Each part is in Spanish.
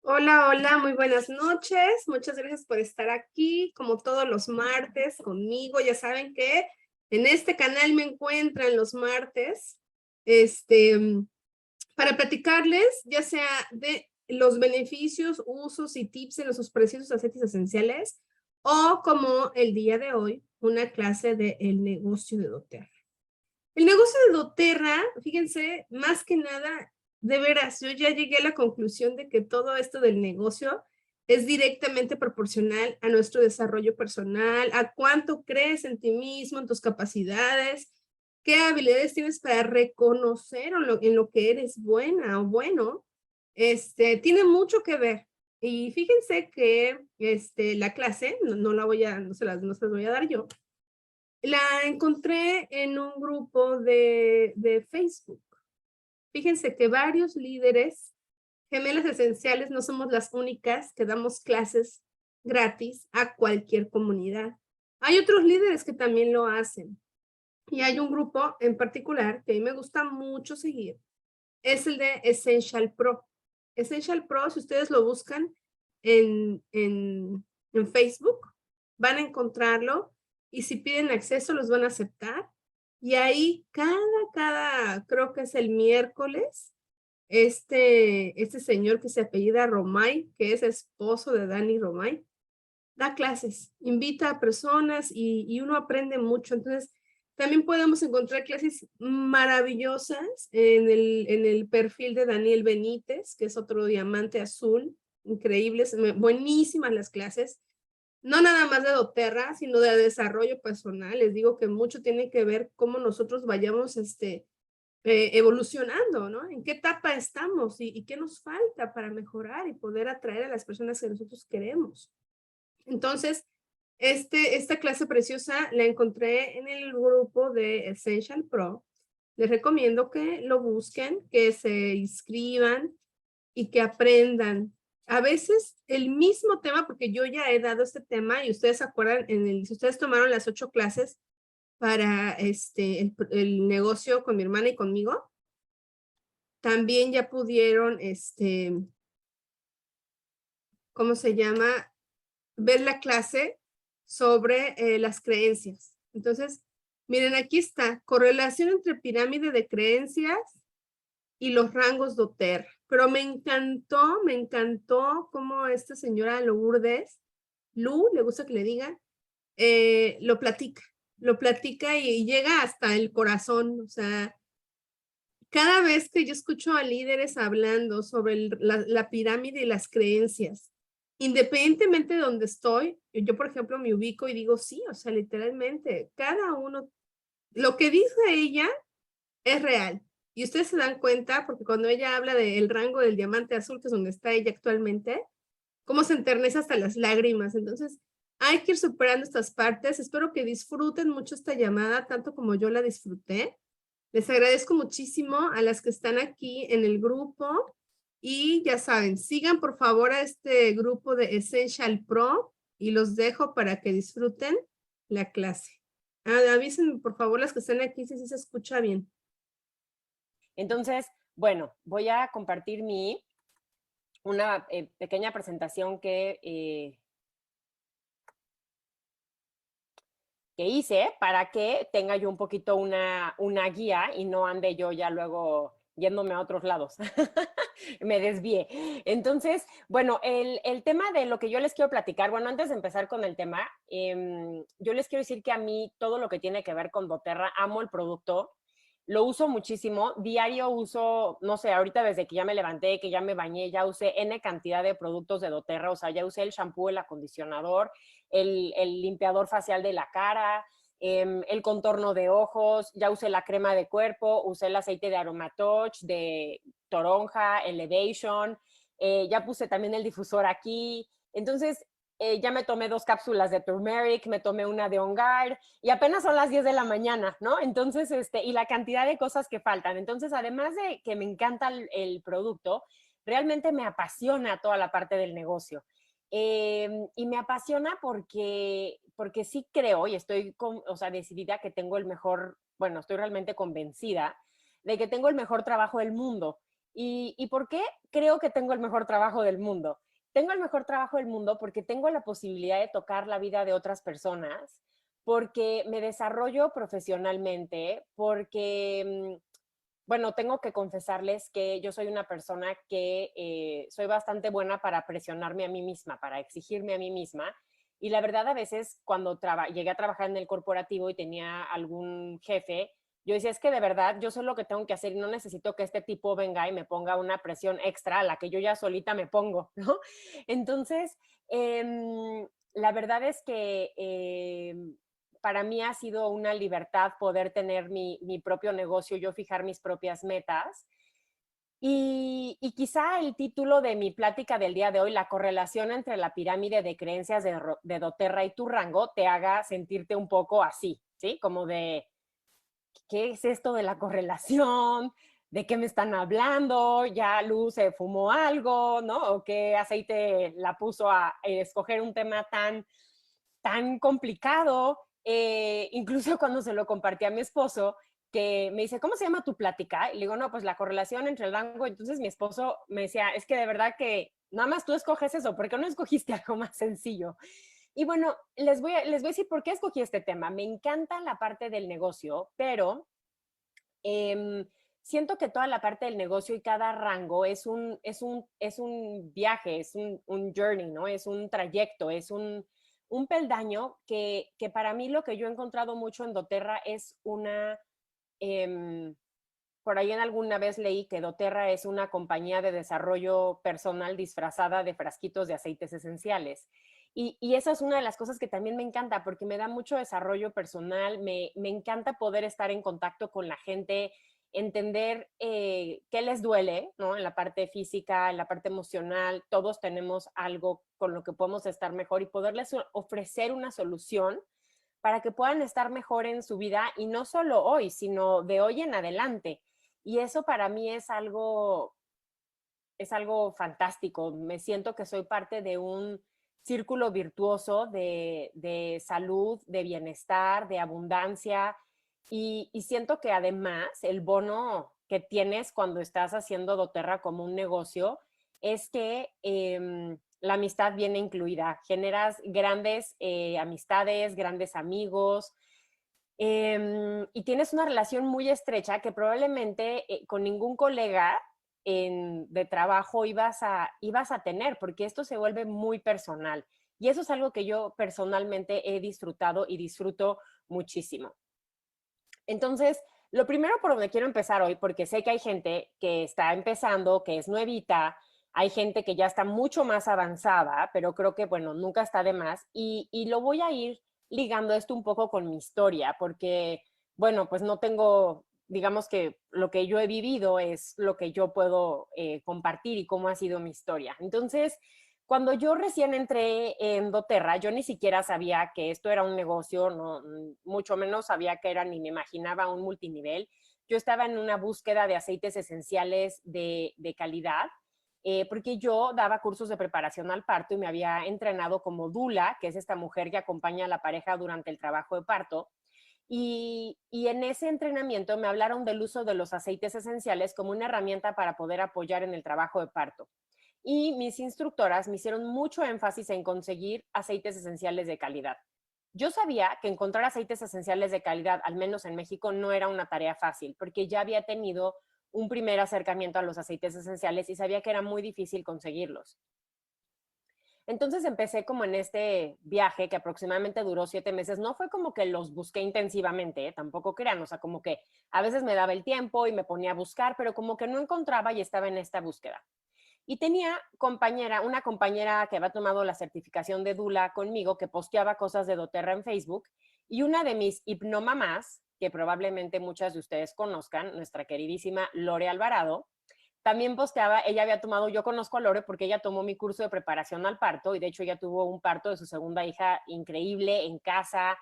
Hola, hola, muy buenas noches. Muchas gracias por estar aquí, como todos los martes, conmigo. Ya saben que en este canal me encuentran los martes, este, para platicarles, ya sea de los beneficios, usos y tips de los preciosos aceites esenciales, o como el día de hoy, una clase de el negocio de doTERRA. El negocio de doTERRA, fíjense, más que nada, de veras, yo ya llegué a la conclusión de que todo esto del negocio es directamente proporcional a nuestro desarrollo personal, a cuánto crees en ti mismo, en tus capacidades, qué habilidades tienes para reconocer en lo que eres buena o bueno. Tiene mucho que ver. Y fíjense que la clase, no la voy a, no se las voy a dar yo, la encontré en un grupo de Facebook. Fíjense que varios líderes, gemelas esenciales, no somos las únicas que damos clases gratis a cualquier comunidad. Hay otros líderes que también lo hacen. Y hay un grupo en particular que a mí me gusta mucho seguir, es el de Essential Pro. Essential Pro, si ustedes lo buscan en, en, en Facebook, van a encontrarlo y si piden acceso los van a aceptar. Y ahí creo que es el miércoles, este señor que se apellida Romay, que es esposo de Dani Romay, da clases, invita a personas y uno aprende mucho. Entonces, también podemos encontrar clases maravillosas en el perfil de Daniel Benítez, que es otro diamante azul, increíbles, buenísimas las clases. No nada más de doTERRA, sino de desarrollo personal. Les digo que mucho tiene que ver cómo nosotros vayamos evolucionando, ¿no? ¿En qué etapa estamos y qué nos falta para mejorar y poder atraer a las personas que nosotros queremos? Entonces, esta clase preciosa la encontré en el grupo de Essential Pro. Les recomiendo que lo busquen, que se inscriban y que aprendan. A veces el mismo tema, porque yo ya he dado este tema y ustedes se acuerdan, si ustedes tomaron las 8 clases para el negocio con mi hermana y conmigo, también ya pudieron, ¿cómo se llama? Ver la clase sobre las creencias. Entonces, miren, aquí está, correlación entre pirámide de creencias y los rangos doTERRA. Pero me encantó cómo esta señora Lourdes, Lu, le gusta que le digan, lo platica y llega hasta el corazón. O sea, cada vez que yo escucho a líderes hablando sobre la pirámide y las creencias, independientemente de donde estoy, yo por ejemplo me ubico y digo, sí, o sea, literalmente, cada uno, lo que dice ella es real. Y ustedes se dan cuenta, porque cuando ella habla del rango del diamante azul, que es donde está ella actualmente, cómo se enternece hasta las lágrimas. Entonces, hay que ir superando estas partes. Espero que disfruten mucho esta llamada, tanto como yo la disfruté. Les agradezco muchísimo a las que están aquí en el grupo y ya saben, sigan por favor a este grupo de Essential Pro y los dejo para que disfruten la clase. Avísenme por favor las que están aquí si se escucha bien. Entonces, bueno, voy a compartir una pequeña presentación que hice para que tenga yo un poquito una guía y no ande yo ya luego yéndome a otros lados. Me desvié. Entonces, bueno, el tema de lo que yo les quiero platicar, bueno, antes de empezar con el tema, yo les quiero decir que a mí todo lo que tiene que ver con doTERRA, amo el producto, lo uso muchísimo, diario uso, no sé, ahorita desde que ya me levanté, que ya me bañé, ya usé N cantidad de productos de doTERRA, o sea, ya usé el shampoo, el acondicionador, el limpiador facial de la cara, el contorno de ojos, ya usé la crema de cuerpo, usé el aceite de Aromatouch, de toronja, Elevation, ya puse también el difusor aquí. Entonces, ya me tomé 2 cápsulas de turmeric, me tomé una de On Guard y apenas son las 10 de la mañana, ¿no? Entonces, y la cantidad de cosas que faltan. Entonces, además de que me encanta el producto, realmente me apasiona toda la parte del negocio. Y me apasiona porque sí creo y estoy o sea, decidida que tengo el mejor, bueno, estoy realmente convencida de que tengo el mejor trabajo del mundo. ¿Y por qué creo que tengo el mejor trabajo del mundo? Tengo el mejor trabajo del mundo porque tengo la posibilidad de tocar la vida de otras personas, porque me desarrollo profesionalmente, porque, bueno, tengo que confesarles que yo soy una persona que soy bastante buena para presionarme a mí misma, para exigirme a mí misma. Y la verdad, a veces cuando llegué a trabajar en el corporativo y tenía algún jefe, yo decía, es que de verdad yo sé lo que tengo que hacer y no necesito que este tipo venga y me ponga una presión extra a la que yo ya solita me pongo, ¿no? Entonces, la verdad es que para mí ha sido una libertad poder tener mi propio negocio, yo fijar mis propias metas. Y quizá el título de mi plática del día de hoy, la correlación entre la pirámide de creencias de doTERRA y tu rango, te haga sentirte un poco así, ¿sí? Como de, ¿qué es esto de la correlación? ¿De qué me están hablando? ¿Ya Luz se fumó algo? ¿No? ¿O qué aceite la puso a escoger un tema tan complicado? Incluso cuando se lo compartí a mi esposo, que me dice, ¿cómo se llama tu plática? Y le digo, no, pues la correlación entre el rango. Entonces mi esposo me decía, es que de verdad que nada más tú escoges eso, ¿por qué no escogiste algo más sencillo? Y bueno, les voy a decir por qué escogí este tema. Me encanta la parte del negocio, pero eh, siento que toda la parte del negocio y cada rango es un viaje, es un journey, ¿no? Es un trayecto, es un peldaño que para mí lo que yo he encontrado mucho en doTERRA es eh, por ahí en alguna vez leí que doTERRA es una compañía de desarrollo personal disfrazada de frasquitos de aceites esenciales. Y esa es una de las cosas que también me encanta porque me da mucho desarrollo personal, me encanta poder estar en contacto con la gente, entender qué les duele, ¿no? En la parte física, en la parte emocional, todos tenemos algo con lo que podemos estar mejor y poderles ofrecer una solución para que puedan estar mejor en su vida y no solo hoy, sino de hoy en adelante. Y eso para mí es algo fantástico. Me siento que soy parte de un círculo virtuoso de salud, de bienestar, de abundancia. Y siento que además el bono que tienes cuando estás haciendo doTERRA como un negocio es que la amistad viene incluida. Generas grandes amistades, grandes amigos, y tienes una relación muy estrecha que probablemente con ningún colega de trabajo ibas a tener, porque esto se vuelve muy personal. Y eso es algo que yo personalmente he disfrutado y disfruto muchísimo. Entonces, lo primero por donde quiero empezar hoy, porque sé que hay gente que está empezando, que es nuevita, hay gente que ya está mucho más avanzada, pero creo que, bueno, nunca está de más. Y lo voy a ir ligando esto un poco con mi historia, porque, bueno, pues no tengo, digamos que lo que yo he vivido es lo que yo puedo compartir y cómo ha sido mi historia. Entonces, cuando yo recién entré en doTERRA, yo ni siquiera sabía que esto era un negocio, no, mucho menos sabía que era, ni me imaginaba un multinivel. Yo estaba en una búsqueda de aceites esenciales de calidad, porque yo daba cursos de preparación al parto y me había entrenado como dula, que es esta mujer que acompaña a la pareja durante el trabajo de parto. Y en ese entrenamiento me hablaron del uso de los aceites esenciales como una herramienta para poder apoyar en el trabajo de parto. Y mis instructoras me hicieron mucho énfasis en conseguir aceites esenciales de calidad. Yo sabía que encontrar aceites esenciales de calidad, al menos en México, no era una tarea fácil, porque ya había tenido un primer acercamiento a los aceites esenciales y sabía que era muy difícil conseguirlos. Entonces empecé como en este viaje que aproximadamente duró 7 meses. No fue como que los busqué intensivamente, tampoco crean, o sea, como que a veces me daba el tiempo y me ponía a buscar, pero como que no encontraba y estaba en esta búsqueda. Y tenía una compañera que había tomado la certificación de Dula conmigo, que posteaba cosas de doTERRA en Facebook, y una de mis hipnomamás, que probablemente muchas de ustedes conozcan, nuestra queridísima Lore Alvarado, también posteaba, ella había tomado, yo conozco a Lore porque ella tomó mi curso de preparación al parto, y de hecho ella tuvo un parto de su segunda hija increíble en casa.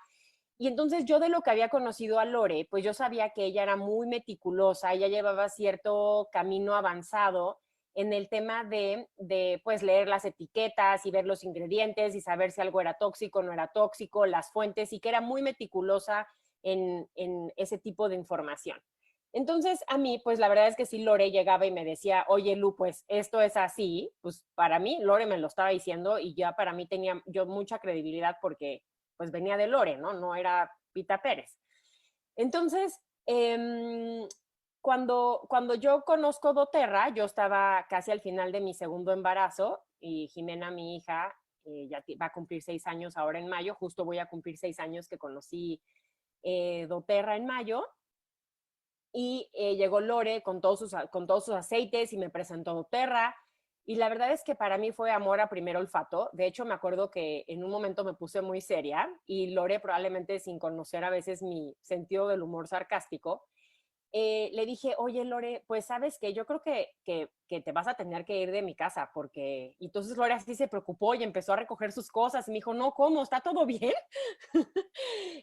Y entonces yo de lo que había conocido a Lore, pues yo sabía que ella era muy meticulosa, ella llevaba cierto camino avanzado en el tema de pues leer las etiquetas y ver los ingredientes y saber si algo era tóxico o no era tóxico, las fuentes, y que era muy meticulosa en ese tipo de información. Entonces, a mí, pues la verdad es que si Lore llegaba y me decía, oye, Lu, pues esto es así, pues para mí, Lore me lo estaba diciendo y ya para mí tenía yo mucha credibilidad porque pues venía de Lore, ¿no? No era Pita Pérez. Entonces, cuando yo conozco doTERRA, yo estaba casi al final de mi segundo embarazo y Jimena, mi hija, ya va a cumplir 6 años ahora en mayo, justo voy a cumplir 6 años que conocí doTERRA en mayo y llegó Lore con todos sus aceites y me presentó doTERRA. Y la verdad es que para mí fue amor a primer olfato. De hecho, me acuerdo que en un momento me puse muy seria y Lore, probablemente sin conocer a veces mi sentido del humor sarcástico, le dije, oye Lore, pues sabes que yo creo que te vas a tener que ir de mi casa porque... Y entonces Lore así se preocupó y empezó a recoger sus cosas y me dijo, no, ¿cómo? ¿Está todo bien?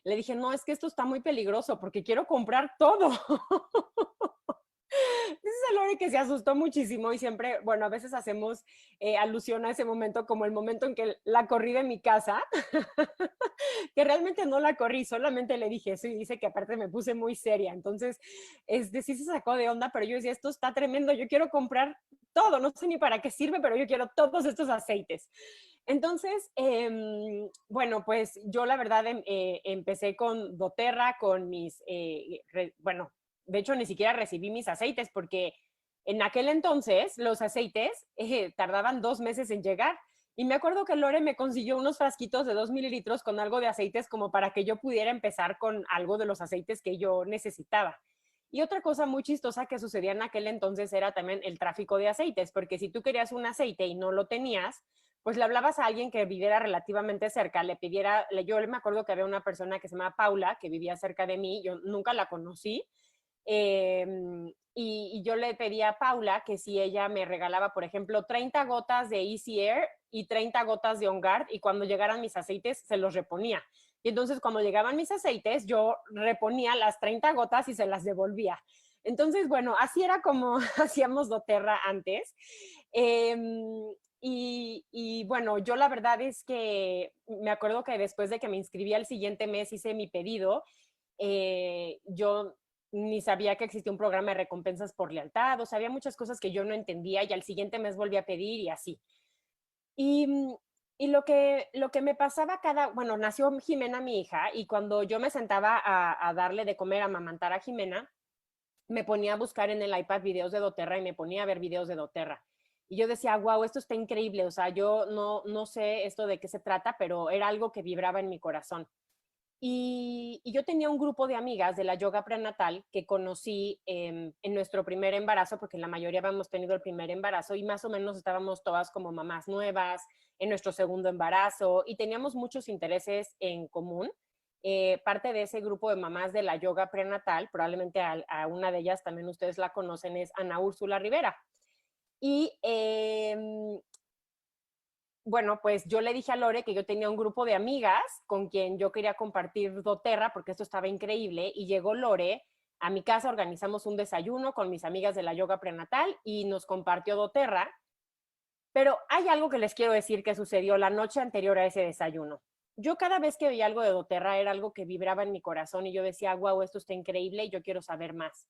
Le dije, no, es que esto está muy peligroso porque quiero comprar todo. Ese es el Lore que se asustó muchísimo y siempre, bueno, a veces hacemos alusión a ese momento como el momento en que la corrí de mi casa, que realmente no la corrí, solamente le dije eso y dice que aparte me puse muy seria. Entonces, sí se sacó de onda, pero yo decía, esto está tremendo, yo quiero comprar todo, no sé ni para qué sirve, pero yo quiero todos estos aceites. Entonces, bueno, pues yo la verdad empecé con doTERRA, con mis, bueno, de hecho ni siquiera recibí mis aceites porque en aquel entonces los aceites tardaban 2 meses en llegar. Y me acuerdo que Lore me consiguió unos frasquitos de 2 ml con algo de aceites como para que yo pudiera empezar con algo de los aceites que yo necesitaba. Y otra cosa muy chistosa que sucedía en aquel entonces era también el tráfico de aceites, porque si tú querías un aceite y no lo tenías, pues le hablabas a alguien que viviera relativamente cerca, le pidiera, yo me acuerdo que había una persona que se llama Paula, que vivía cerca de mí, yo nunca la conocí, eh, y yo le pedí a Paula que si ella me regalaba, por ejemplo, 30 gotas de Easy Air y 30 gotas de On Guard, y cuando llegaran mis aceites se los reponía. Y entonces cuando llegaban mis aceites, yo reponía las 30 gotas y se las devolvía. Entonces, bueno, así era como hacíamos doTERRA antes. Eh, bueno, yo la verdad es que me acuerdo que después de que me inscribí al siguiente mes hice mi pedido. Yo ni sabía que existía un programa de recompensas por lealtad, o sea, había muchas cosas que yo no entendía y al siguiente mes volví a pedir y así. Y, y lo que me pasaba bueno, nació Jimena, mi hija, y cuando yo me sentaba a darle de comer, a amamantar a Jimena, me ponía a buscar en el iPad videos de doTERRA y me ponía a ver videos de doTERRA. Y yo decía, wow, esto está increíble, o sea, yo no sé esto de qué se trata, pero era algo que vibraba en mi corazón. Y yo tenía un grupo de amigas de la yoga prenatal que conocí en nuestro primer embarazo, porque la mayoría habíamos tenido el primer embarazo y más o menos estábamos todas como mamás nuevas en nuestro segundo embarazo y teníamos muchos intereses en común. Parte de ese grupo de mamás de la yoga prenatal, probablemente a una de ellas también ustedes la conocen, es Ana Úrsula Rivera. Y bueno, pues yo le dije a Lore que yo tenía un grupo de amigas con quien yo quería compartir doTERRA porque esto estaba increíble y llegó Lore a mi casa, organizamos un desayuno con mis amigas de la yoga prenatal y nos compartió doTERRA, pero hay algo que les quiero decir que sucedió la noche anterior a ese desayuno. Yo cada vez que veía algo de doTERRA era algo que vibraba en mi corazón y yo decía, wow, esto está increíble y yo quiero saber más.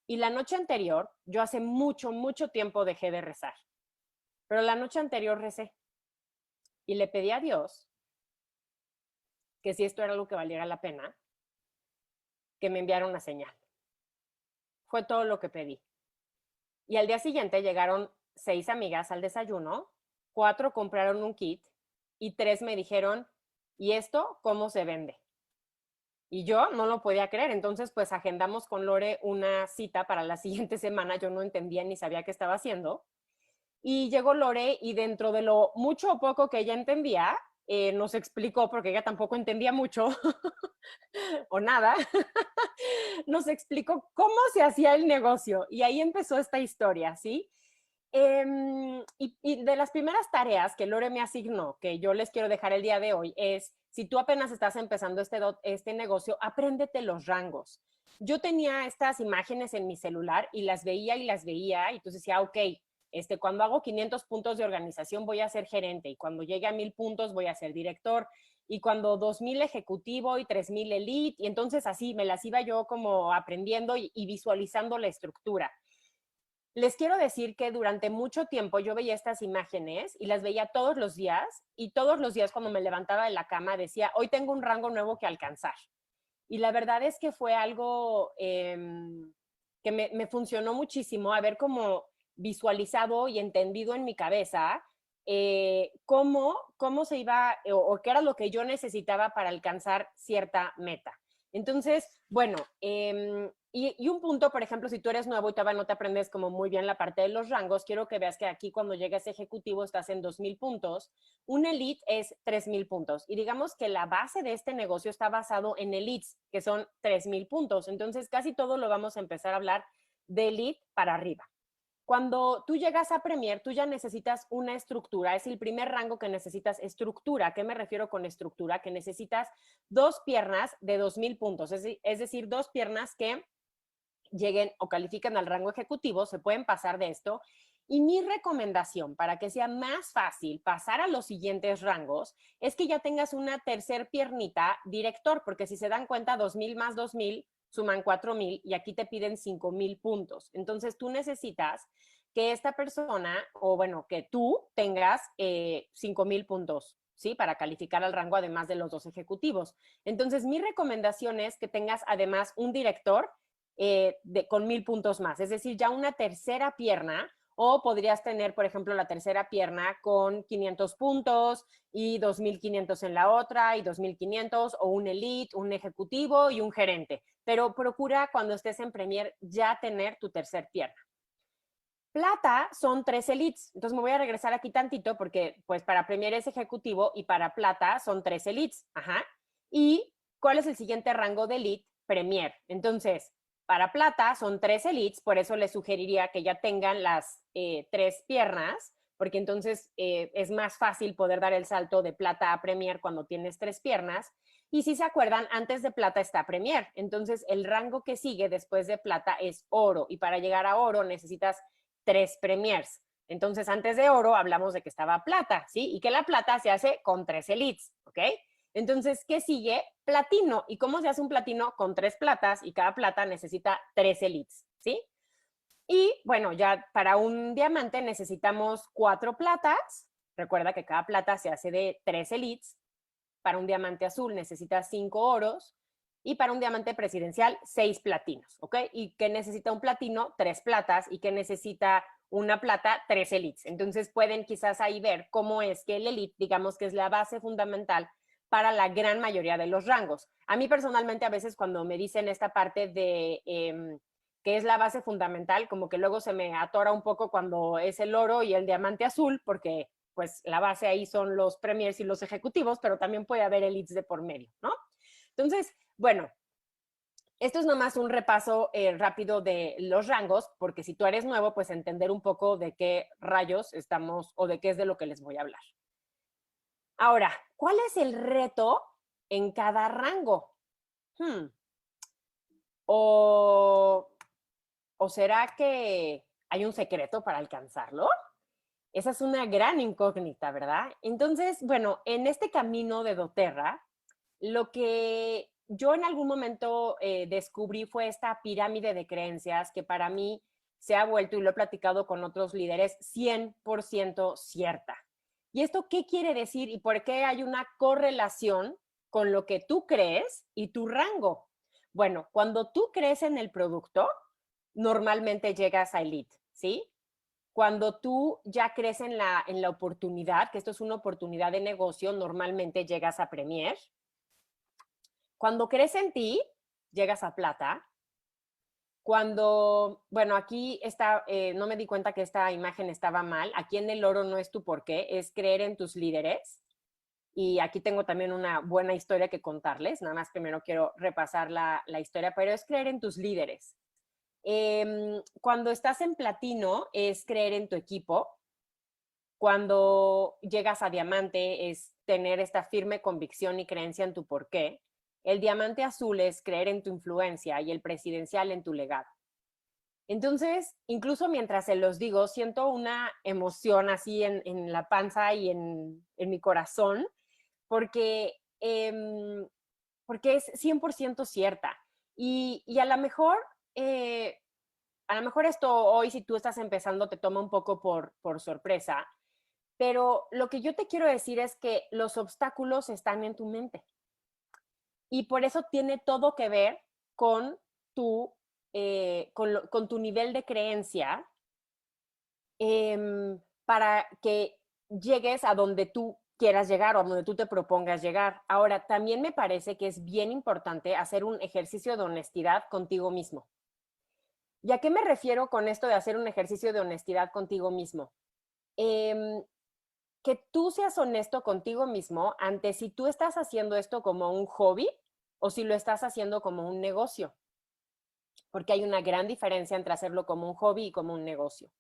Y la noche anterior, yo hace mucho, mucho tiempo dejé de rezar, pero la noche anterior recé y le pedí a Dios que si esto era algo que valiera la pena, que me enviara una señal. Fue todo lo que pedí. Y al día siguiente llegaron 6 amigas al desayuno, 4 compraron un kit y 3 me dijeron, ¿y esto cómo se vende? Y yo no lo podía creer. Entonces, pues agendamos con Lore una cita para la siguiente semana. Yo no entendía ni sabía qué estaba haciendo. Y llegó Lore y dentro de lo mucho o poco que ella entendía, nos explicó, porque ella tampoco entendía mucho o nada, nos explicó cómo se hacía el negocio y ahí empezó esta historia, ¿sí? Y de las primeras tareas que Lore me asignó, que yo les quiero dejar el día de hoy, es, si tú apenas estás empezando este negocio, apréndete los rangos. Yo tenía estas imágenes en mi celular y las veía y entonces decía, ok, cuando hago 500 puntos de organización voy a ser gerente y cuando llegue a 1000 puntos voy a ser director y cuando 2000 ejecutivo y 3000 elite, y entonces así me las iba yo como aprendiendo y visualizando la estructura. Les quiero decir que durante mucho tiempo yo veía estas imágenes y las veía todos los días, y todos los días cuando me levantaba de la cama decía, hoy tengo un rango nuevo que alcanzar. Y la verdad es que fue algo que me funcionó muchísimo haber como visualizado y entendido en mi cabeza cómo se iba o qué era lo que yo necesitaba para alcanzar cierta meta. Entonces, bueno, y un punto, por ejemplo, si tú eres nuevo y todavía no te aprendes como muy bien la parte de los rangos, quiero que veas que aquí cuando llegas ejecutivo estás en 2000 puntos, un elite es 3000 puntos. Y digamos que la base de este negocio está basado en elites, que son 3000 puntos. Entonces, casi todo lo vamos a empezar a hablar de elite para arriba. Cuando tú llegas a Premier, tú ya necesitas una estructura. Es el primer rango que necesitas, estructura. ¿A qué me refiero con estructura? Que necesitas 2 piernas de 2000 puntos. Es decir, 2 piernas que lleguen o califican al rango ejecutivo, se pueden pasar de esto. Y mi recomendación para que sea más fácil pasar a los siguientes rangos es que ya tengas una tercer piernita director, porque si se dan cuenta, 2000 más 2000 suman 4000 y aquí te piden 5000 puntos. Entonces tú necesitas que esta persona, o bueno, que tú tengas 5000 puntos, ¿sí? Para calificar al rango además de los 2 ejecutivos. Entonces mi recomendación es que tengas además un director con 1000 puntos más, es decir, ya una tercera pierna, o podrías tener, por ejemplo, la tercera pierna con 500 puntos y 2500 en la otra y 2500, o un elite, un ejecutivo y un gerente, pero procura cuando estés en Premier ya tener tu tercer pierna. Plata son 3 elites, entonces me voy a regresar aquí tantito porque pues para Premier es ejecutivo y para plata son 3 elites, ajá. ¿Y cuál es el siguiente rango de elite? Premier. Entonces, para plata son 3 elites, por eso les sugeriría que ya tengan las 3 piernas, porque entonces es más fácil poder dar el salto de plata a Premier cuando tienes 3 piernas. Y si se acuerdan, antes de plata está Premier, entonces el rango que sigue después de plata es oro, y para llegar a oro necesitas 3 premiers. Entonces, antes de oro hablamos de que estaba plata, ¿sí? Y que la plata se hace con 3 elites, ¿ok? Entonces, ¿qué sigue? Platino. ¿Y cómo se hace un platino? Con 3 platas, y cada plata necesita 3 elites, ¿sí? Y bueno, ya para un diamante necesitamos 4 platas. Recuerda que cada plata se hace de 3 elites. Para un diamante azul necesitas 5 oros. Y para un diamante presidencial, 6 platinos, ¿ok? Y que necesita un platino, 3 platas, y que necesita una plata, 3 elites. Entonces pueden quizás ahí ver cómo es que el elite, digamos que es la base fundamental para la gran mayoría de los rangos. A mí personalmente a veces cuando me dicen esta parte de que es la base fundamental, como que luego se me atora un poco cuando es el oro y el diamante azul, porque pues la base ahí son los premiers y los ejecutivos, pero también puede haber elites de por medio, ¿no? Entonces, bueno, esto es nomás un repaso rápido de los rangos, porque si tú eres nuevo, pues entender un poco de qué rayos estamos o de qué es de lo que les voy a hablar. Ahora, ¿cuál es el reto en cada rango? ¿O será que hay un secreto para alcanzarlo? Esa es una gran incógnita, ¿verdad? Entonces, bueno, en este camino de doTERRA, lo que yo en algún momento descubrí fue esta pirámide de creencias que para mí se ha vuelto, y lo he platicado con otros líderes, 100% cierta. ¿Y esto qué quiere decir y por qué hay una correlación con lo que tú crees y tu rango? Bueno, cuando tú crees en el producto, normalmente llegas a elite, ¿sí? Cuando tú ya crees en la oportunidad, que esto es una oportunidad de negocio, normalmente llegas a Premier. Cuando crees en ti, llegas a plata. Cuando, bueno, aquí está, no me di cuenta que esta imagen estaba mal. Aquí en el oro no es tu por qué, es creer en tus líderes. Y aquí tengo también una buena historia que contarles. Nada más primero quiero repasar la historia, pero es creer en tus líderes. Cuando estás en platino es creer en tu equipo. Cuando llegas a diamante es tener esta firme convicción y creencia en tu porqué. El diamante azul es creer en tu influencia y el presidencial en tu legado. Entonces, incluso mientras se los digo, siento una emoción así en la panza y en mi corazón, porque porque es 100% cierta. Y a lo mejor esto hoy, si tú estás empezando, te toma un poco por sorpresa, pero lo que yo te quiero decir es que los obstáculos están en tu mente. Y por eso tiene todo que ver con tu, con tu nivel de creencia, para que llegues a donde tú quieras llegar o a donde tú te propongas llegar. Ahora, también me parece que es bien importante hacer un ejercicio de honestidad contigo mismo. ¿Y a qué me refiero con esto de hacer un ejercicio de honestidad contigo mismo? Em, que tú seas honesto contigo mismo ante si tú estás haciendo esto como un hobby o si lo estás haciendo como un negocio, porque hay una gran diferencia entre hacerlo como un hobby y como un negocio.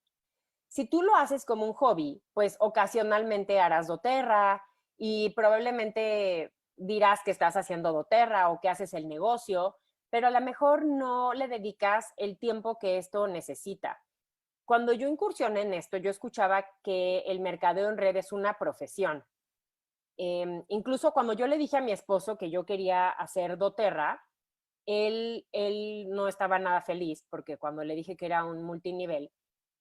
Si tú lo haces como un hobby, pues ocasionalmente harás doTERRA y probablemente dirás que estás haciendo doTERRA o que haces el negocio, pero a lo mejor no le dedicas el tiempo que esto necesita. Cuando yo incursioné en esto, yo escuchaba que el mercadeo en red es una profesión. Incluso cuando yo le dije a mi esposo que yo quería hacer doTERRA, él no estaba nada feliz porque cuando le dije que era un multinivel,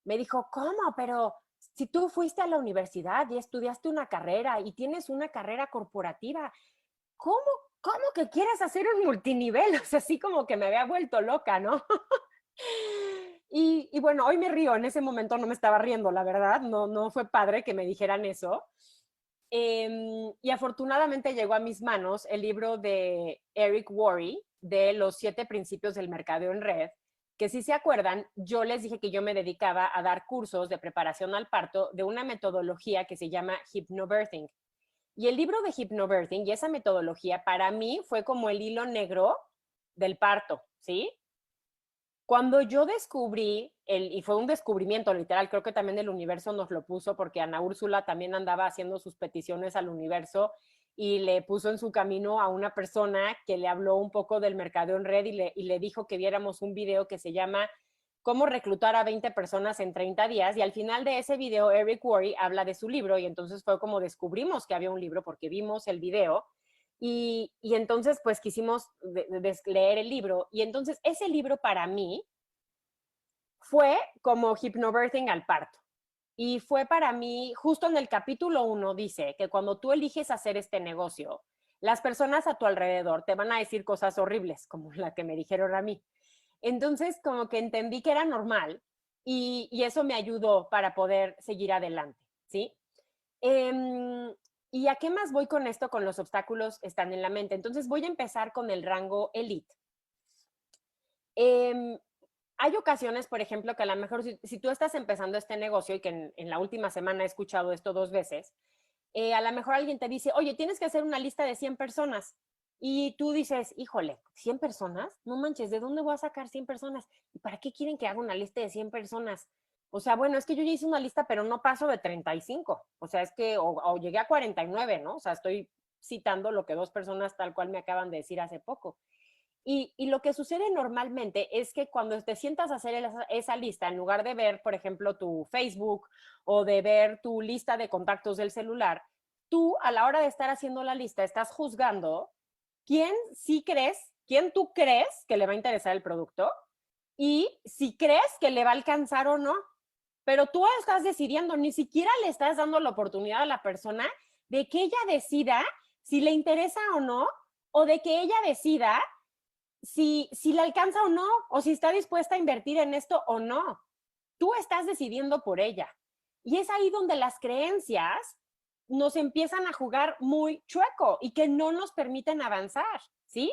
me dijo, ¿cómo? Pero si tú fuiste a la universidad y estudiaste una carrera y tienes una carrera corporativa, ¿cómo, cómo que quieres hacer un multinivel? O sea, así como que me había vuelto loca, ¿no? Y bueno, hoy me río, en ese momento no me estaba riendo, la verdad, no fue padre que me dijeran eso. Y afortunadamente llegó a mis manos el libro de Eric Worre, de los 7 principios del mercadeo en red, que si se acuerdan, yo les dije que yo me dedicaba a dar cursos de preparación al parto de una metodología que se llama Hypnobirthing. Y el libro de Hypnobirthing y esa metodología para mí fue como el hilo negro del parto, ¿sí? Cuando yo descubrí, y fue un descubrimiento literal, creo que también el universo nos lo puso porque Ana Úrsula también andaba haciendo sus peticiones al universo y le puso en su camino a una persona que le habló un poco del mercadeo en red y le dijo que viéramos un video que se llama Cómo reclutar a 20 personas en 30 días. Y al final de ese video, Eric Worre habla de su libro y entonces fue como descubrimos que había un libro porque vimos el video. Y entonces, pues quisimos leer el libro. Y entonces, ese libro para mí fue como Hypnobirthing al parto. Y fue para mí, justo en el capítulo 1 dice que cuando tú eliges hacer este negocio, las personas a tu alrededor te van a decir cosas horribles, como la que me dijeron a mí. Entonces, como que entendí que era normal y eso me ayudó para poder seguir adelante, ¿sí? ¿Y a qué más voy con esto? Con los obstáculos están en la mente. Entonces voy a empezar con el rango elite. Hay ocasiones, por ejemplo, que a lo mejor si tú estás empezando este negocio y que en la última semana he escuchado esto 2 veces, a lo mejor alguien te dice, oye, tienes que hacer una lista de 100 personas. Y tú dices, híjole, ¿100 personas? No manches, ¿de dónde voy a sacar 100 personas? ¿Y para qué quieren que haga una lista de 100 personas? O sea, bueno, es que yo ya hice una lista, pero no paso de 35. O sea, es que, o llegué a 49, ¿no? O sea, estoy citando lo que 2 personas tal cual me acaban de decir hace poco. Y lo que sucede normalmente es que cuando te sientas a hacer esa lista, en lugar de ver, por ejemplo, tu Facebook o de ver tu lista de contactos del celular, tú a la hora de estar haciendo la lista estás juzgando quién sí crees, quién tú crees que le va a interesar el producto y si crees que le va a alcanzar o no. Pero tú estás decidiendo, ni siquiera le estás dando la oportunidad a la persona de que ella decida si le interesa o no, o de que ella decida si le alcanza o no, o si está dispuesta a invertir en esto o no. Tú estás decidiendo por ella. Y es ahí donde las creencias nos empiezan a jugar muy chueco y que no nos permiten avanzar, ¿sí?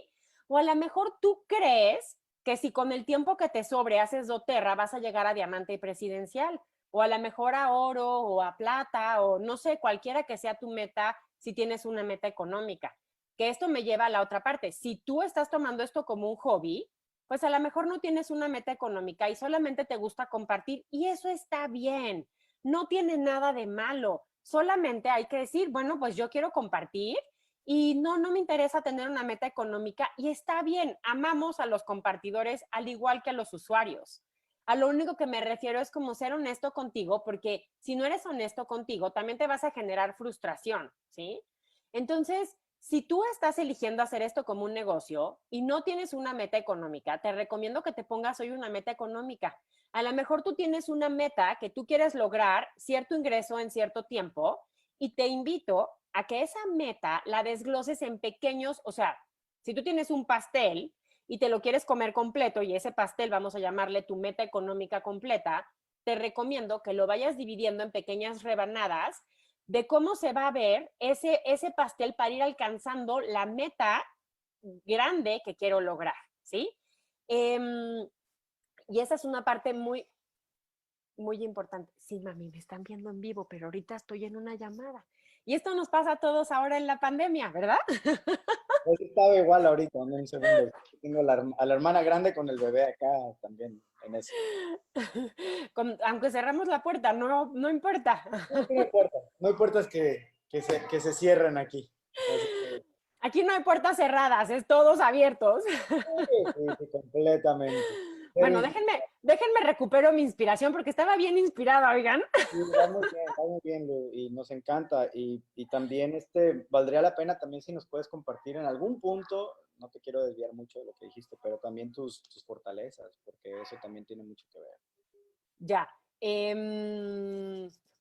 O a lo mejor tú crees que si con el tiempo que te sobre haces doTERRA vas a llegar a diamante y presidencial, o a lo mejor a oro o a plata, o no sé, cualquiera que sea tu meta si tienes una meta económica. Que esto me lleva a la otra parte. Si tú estás tomando esto como un hobby, pues a lo mejor no tienes una meta económica y solamente te gusta compartir y eso está bien. No tiene nada de malo. Solamente hay que decir, bueno, pues yo quiero compartir y no me interesa tener una meta económica y está bien. Amamos a los compartidores al igual que a los usuarios. A lo único que me refiero es como ser honesto contigo, porque si no eres honesto contigo, también te vas a generar frustración, ¿sí? Entonces, Si tú estás eligiendo hacer esto como un negocio y no tienes una meta económica, te recomiendo que te pongas hoy una meta económica. A lo mejor tú tienes una meta que tú quieres lograr cierto ingreso en cierto tiempo y te invito a que esa meta la desgloses en pequeños, o sea, si tú tienes un pastel y te lo quieres comer completo y ese pastel vamos a llamarle tu meta económica completa, te recomiendo que lo vayas dividiendo en pequeñas rebanadas de cómo se va a ver ese pastel para ir alcanzando la meta grande que quiero lograr, ¿sí? Y esa es una parte muy, muy importante. Sí, mami, me están viendo en vivo, pero ahorita estoy en una llamada. Y esto nos pasa a todos ahora en la pandemia, ¿verdad? Pues estaba igual ahorita, en un segundo. Tengo a la hermana grande con el bebé acá también en eso. Aunque cerramos la puerta, no, no importa. No, no importa. No hay puertas que se cierren aquí. Aquí no hay puertas cerradas, es todos abiertos. Sí, sí, completamente. Bueno, Pero déjenme recupero mi inspiración porque estaba bien inspirada, oigan. sí, va muy bien, Lu, y nos encanta. Y también valdría la pena también si nos puedes compartir en algún punto, no te quiero desviar mucho de lo que dijiste, pero también tus fortalezas, porque eso también tiene mucho que ver. Ya.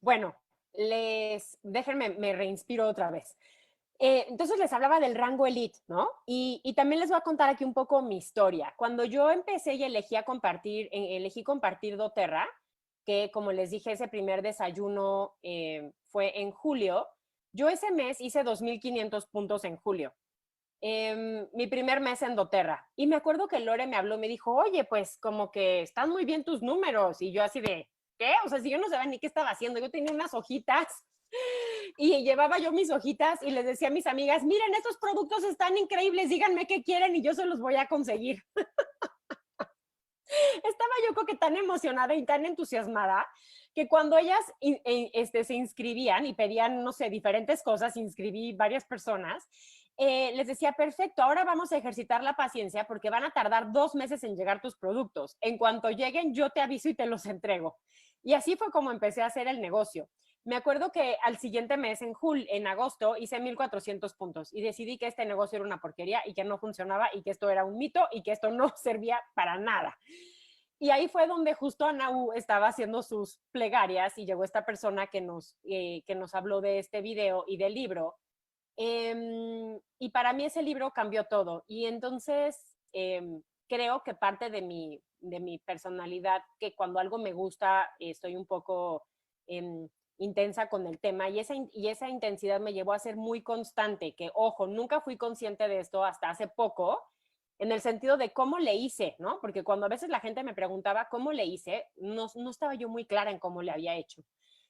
Bueno, déjenme, me reinspiro otra vez. Entonces les hablaba del rango elite, ¿no? Y también les voy a contar aquí un poco mi historia. Cuando yo empecé y elegí compartir doTERRA, que como les dije, ese primer desayuno fue en julio, yo ese mes hice 2,500 puntos en julio. Mi primer mes en doTERRA. Y me acuerdo que Lore me habló, me dijo, oye, pues como que están muy bien tus números. Y yo así de, ¿qué? O sea, si yo no sabía ni qué estaba haciendo, yo tenía unas hojitas y llevaba yo mis hojitas y les decía a mis amigas, miren, estos productos están increíbles, díganme qué quieren y yo se los voy a conseguir. Estaba yo creo que tan emocionada y tan entusiasmada que cuando ellas se inscribían y pedían, no sé, diferentes cosas, inscribí varias personas, les decía, perfecto, ahora vamos a ejercitar la paciencia porque van a tardar 2 meses en llegar tus productos. En cuanto lleguen, yo te aviso y te los entrego. Y así fue como empecé a hacer el negocio. Me acuerdo que al siguiente mes, en agosto, hice 1,400 puntos y decidí que este negocio era una porquería y que no funcionaba y que esto era un mito y que esto no servía para nada. Y ahí fue donde justo Anaú estaba haciendo sus plegarias y llegó esta persona que nos habló de este video y del libro. Y para mí ese libro cambió todo. Y entonces creo que parte de mi personalidad, que cuando algo me gusta, estoy un poco intensa con el tema y esa intensidad me llevó a ser muy constante, que ojo, nunca fui consciente de esto hasta hace poco, en el sentido de cómo le hice, ¿no? Porque cuando a veces la gente me preguntaba cómo le hice, no estaba yo muy clara en cómo le había hecho.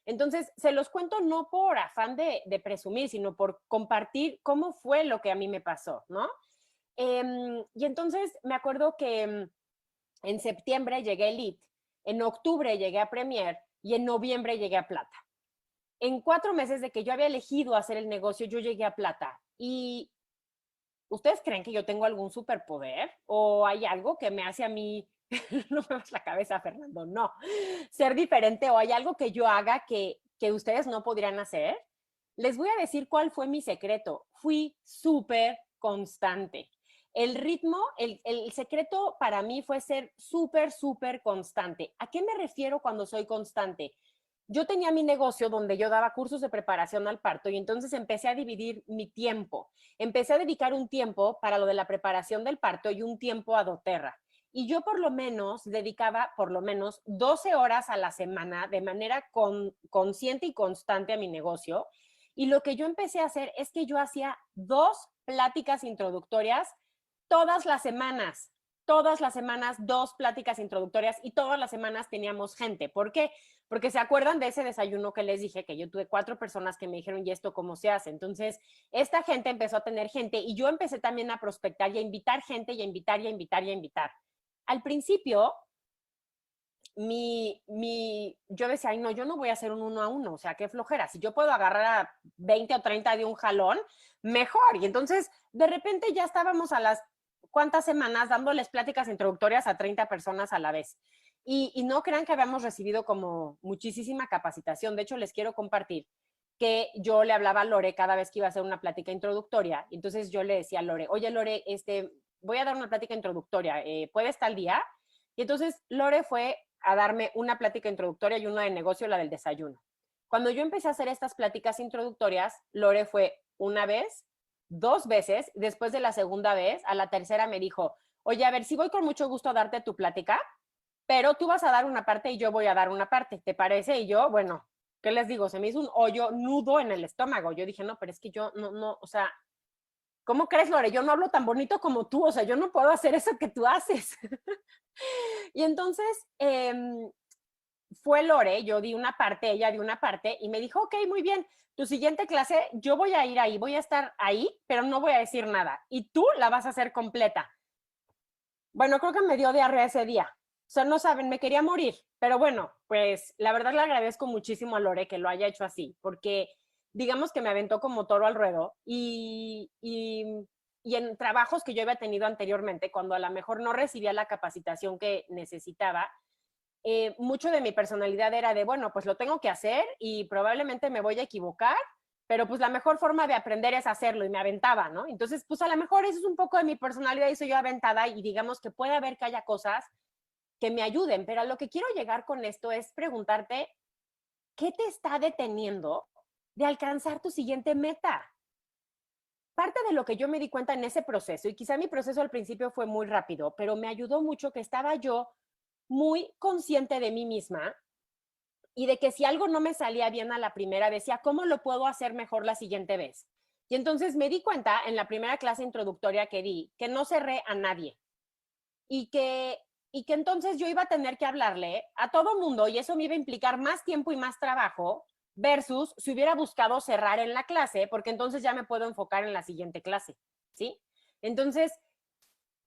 Entonces, se los cuento no por afán de presumir, sino por compartir cómo fue lo que a mí me pasó, ¿no? Y entonces me acuerdo que en septiembre llegué a Elite, en octubre llegué a Premier y en noviembre llegué a Plata. En 4 meses de que yo había elegido hacer el negocio, yo llegué a Plata. Y ¿ustedes creen que yo tengo algún superpoder? ¿O hay algo que me hace a mí, no me vas la cabeza, Fernando, no, ser diferente? ¿O hay algo que yo haga que ustedes no podrían hacer? Les voy a decir cuál fue mi secreto. Fui súper constante. El ritmo, el secreto para mí fue ser súper, súper constante. ¿A qué me refiero cuando soy constante? Yo tenía mi negocio donde yo daba cursos de preparación al parto y entonces empecé a dividir mi tiempo. Empecé a dedicar un tiempo para lo de la preparación del parto y un tiempo a doTERRA. Y yo por lo menos dedicaba por lo menos 12 horas a la semana de manera consciente y constante a mi negocio. Y lo que yo empecé a hacer es que yo hacía 2 pláticas introductorias todas las semanas 2 pláticas introductorias y todas las semanas teníamos gente. ¿Por qué? Porque se acuerdan de ese desayuno que les dije, que yo tuve 4 personas que me dijeron, ¿y esto cómo se hace? Entonces, esta gente empezó a tener gente y yo empecé también a prospectar y a invitar gente y a invitar y a invitar y a invitar. Al principio, yo decía, ay, no, yo no voy a hacer un 1-a-1, o sea, qué flojera. Si yo puedo agarrar a 20 o 30 de un jalón, mejor. Y entonces, de repente ya estábamos a las cuántas semanas dándoles pláticas introductorias a 30 personas a la vez. Y no crean que habíamos recibido como muchísima capacitación. De hecho, les quiero compartir que yo le hablaba a Lore cada vez que iba a hacer una plática introductoria. Entonces yo le decía a Lore, oye Lore, voy a dar una plática introductoria, ¿puedes tal día? Y entonces Lore fue a darme una plática introductoria y una de negocio, la del desayuno. Cuando yo empecé a hacer estas pláticas introductorias, Lore fue una vez, 2 veces, después de la segunda vez, a la tercera me dijo, oye, a ver, sí voy con mucho gusto a darte tu plática, pero tú vas a dar una parte y yo voy a dar una parte, ¿te parece? Y yo, bueno, ¿qué les digo? Se me hizo un hoyo, nudo en el estómago. Yo dije, no, pero es que yo no, o sea, ¿cómo crees, Lore? Yo no hablo tan bonito como tú, o sea, yo no puedo hacer eso que tú haces. Y entonces, fue Lore, yo di una parte, ella dio una parte y me dijo, ok, muy bien, tu siguiente clase yo voy a ir ahí, voy a estar ahí, pero no voy a decir nada y tú la vas a hacer completa. Bueno, creo que me dio diarrea ese día. O sea, no saben, me quería morir. Pero bueno, pues la verdad le agradezco muchísimo a Lore que lo haya hecho así, porque digamos que me aventó como toro al ruedo y en trabajos que yo había tenido anteriormente, cuando a lo mejor no recibía la capacitación que necesitaba, mucho de mi personalidad era de, bueno, pues lo tengo que hacer y probablemente me voy a equivocar, pero pues la mejor forma de aprender es hacerlo y me aventaba, ¿no? Entonces, pues a lo mejor eso es un poco de mi personalidad y soy yo aventada y digamos que puede haber que haya cosas que me ayuden, pero a lo que quiero llegar con esto es preguntarte, ¿qué te está deteniendo de alcanzar tu siguiente meta? Parte de lo que yo me di cuenta en ese proceso, y quizá mi proceso al principio fue muy rápido, pero me ayudó mucho que estaba yo muy consciente de mí misma y de que si algo no me salía bien a la primera, decía, ¿cómo lo puedo hacer mejor la siguiente vez? Y entonces me di cuenta en la primera clase introductoria que di que no cerré a nadie y que entonces yo iba a tener que hablarle a todo mundo y eso me iba a implicar más tiempo y más trabajo versus si hubiera buscado cerrar en la clase, porque entonces ya me puedo enfocar en la siguiente clase, ¿sí? Entonces,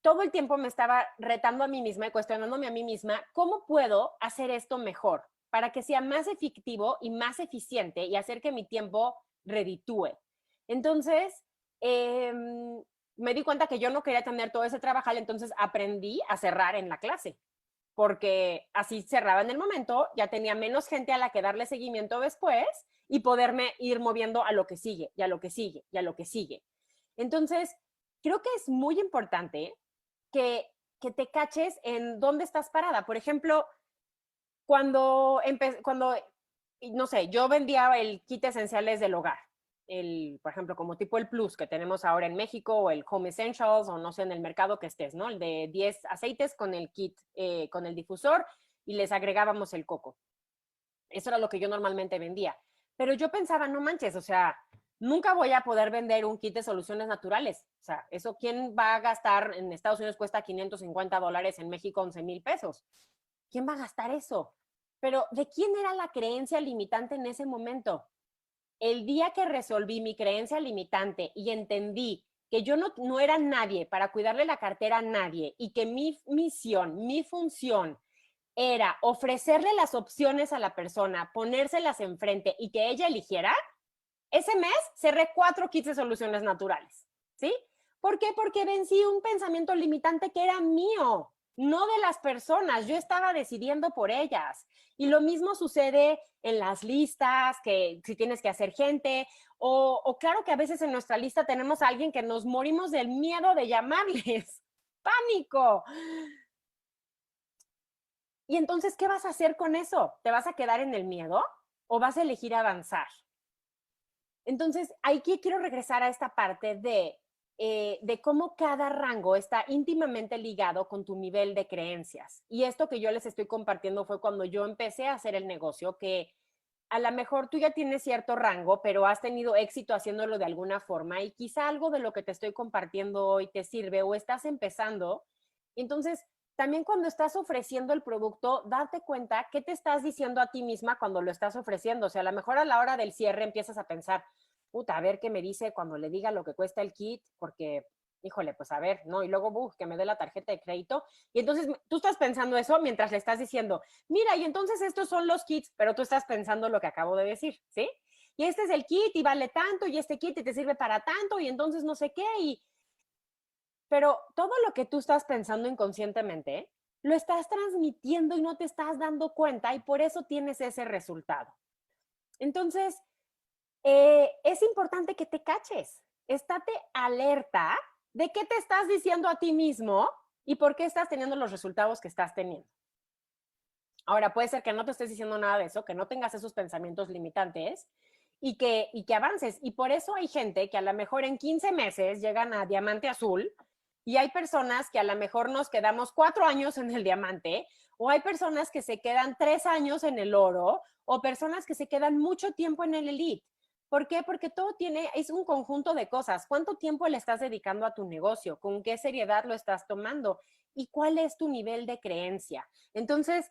todo el tiempo me estaba retando a mí misma y cuestionándome a mí misma, ¿cómo puedo hacer esto mejor para que sea más efectivo y más eficiente y hacer que mi tiempo reditúe? Entonces, eh, me di cuenta que yo no quería tener todo ese trabajo, entonces aprendí a cerrar en la clase, porque así cerraba en el momento, ya tenía menos gente a la que darle seguimiento después y poderme ir moviendo a lo que sigue, y a lo que sigue, y a lo que sigue. Entonces, creo que es muy importante que te caches en dónde estás parada. Por ejemplo, cuando, no sé, yo vendía el kit esenciales del hogar, por ejemplo, como tipo el Plus que tenemos ahora en México, o el Home Essentials, o no sé, en el mercado que estés, ¿no? El de 10 aceites con el kit, con el difusor, y les agregábamos el coco. Eso era lo que yo normalmente vendía. Pero yo pensaba, no manches, o sea, nunca voy a poder vender un kit de soluciones naturales. O sea, eso, ¿quién va a gastar? En Estados Unidos cuesta $550, en México 11,000 pesos. ¿Quién va a gastar eso? Pero ¿de quién era la creencia limitante en ese momento? El día que resolví mi creencia limitante y entendí que yo no era nadie para cuidarle la cartera a nadie y que mi misión, mi función era ofrecerle las opciones a la persona, ponérselas enfrente y que ella eligiera, ese mes cerré 4 kits de soluciones naturales, ¿sí? ¿Por qué? Porque vencí un pensamiento limitante que era mío, no de las personas. Yo estaba decidiendo por ellas. Y lo mismo sucede en las listas, que si tienes que hacer gente, o claro que a veces en nuestra lista tenemos a alguien que nos morimos del miedo de llamarles. ¡Pánico! Y entonces, ¿qué vas a hacer con eso? ¿Te vas a quedar en el miedo o vas a elegir avanzar? Entonces, aquí quiero regresar a esta parte de cómo cada rango está íntimamente ligado con tu nivel de creencias. Y esto que yo les estoy compartiendo fue cuando yo empecé a hacer el negocio, que a lo mejor tú ya tienes cierto rango, pero has tenido éxito haciéndolo de alguna forma y quizá algo de lo que te estoy compartiendo hoy te sirve o estás empezando. Entonces, también cuando estás ofreciendo el producto, date cuenta qué te estás diciendo a ti misma cuando lo estás ofreciendo. O sea, a lo mejor a la hora del cierre empiezas a pensar, puta, a ver qué me dice cuando le diga lo que cuesta el kit, porque, híjole, pues a ver, ¿no? Y luego, que me dé la tarjeta de crédito. Y entonces tú estás pensando eso mientras le estás diciendo, mira, y entonces estos son los kits, pero tú estás pensando lo que acabo de decir, ¿sí? Y este es el kit y vale tanto, y este kit te sirve para tanto, y entonces no sé qué, pero todo lo que tú estás pensando inconscientemente, lo estás transmitiendo y no te estás dando cuenta, y por eso tienes ese resultado. Entonces, es importante que te caches. Estate alerta de qué te estás diciendo a ti mismo y por qué estás teniendo los resultados que estás teniendo. Ahora, puede ser que no te estés diciendo nada de eso, que no tengas esos pensamientos limitantes y que avances. Y por eso hay gente que a lo mejor en 15 meses llegan a diamante azul y hay personas que a lo mejor nos quedamos 4 años en el diamante, o hay personas que se quedan 3 años en el oro, o personas que se quedan mucho tiempo en el elite. ¿Por qué? Porque todo es un conjunto de cosas. ¿Cuánto tiempo le estás dedicando a tu negocio? ¿Con qué seriedad lo estás tomando? ¿Y cuál es tu nivel de creencia? Entonces,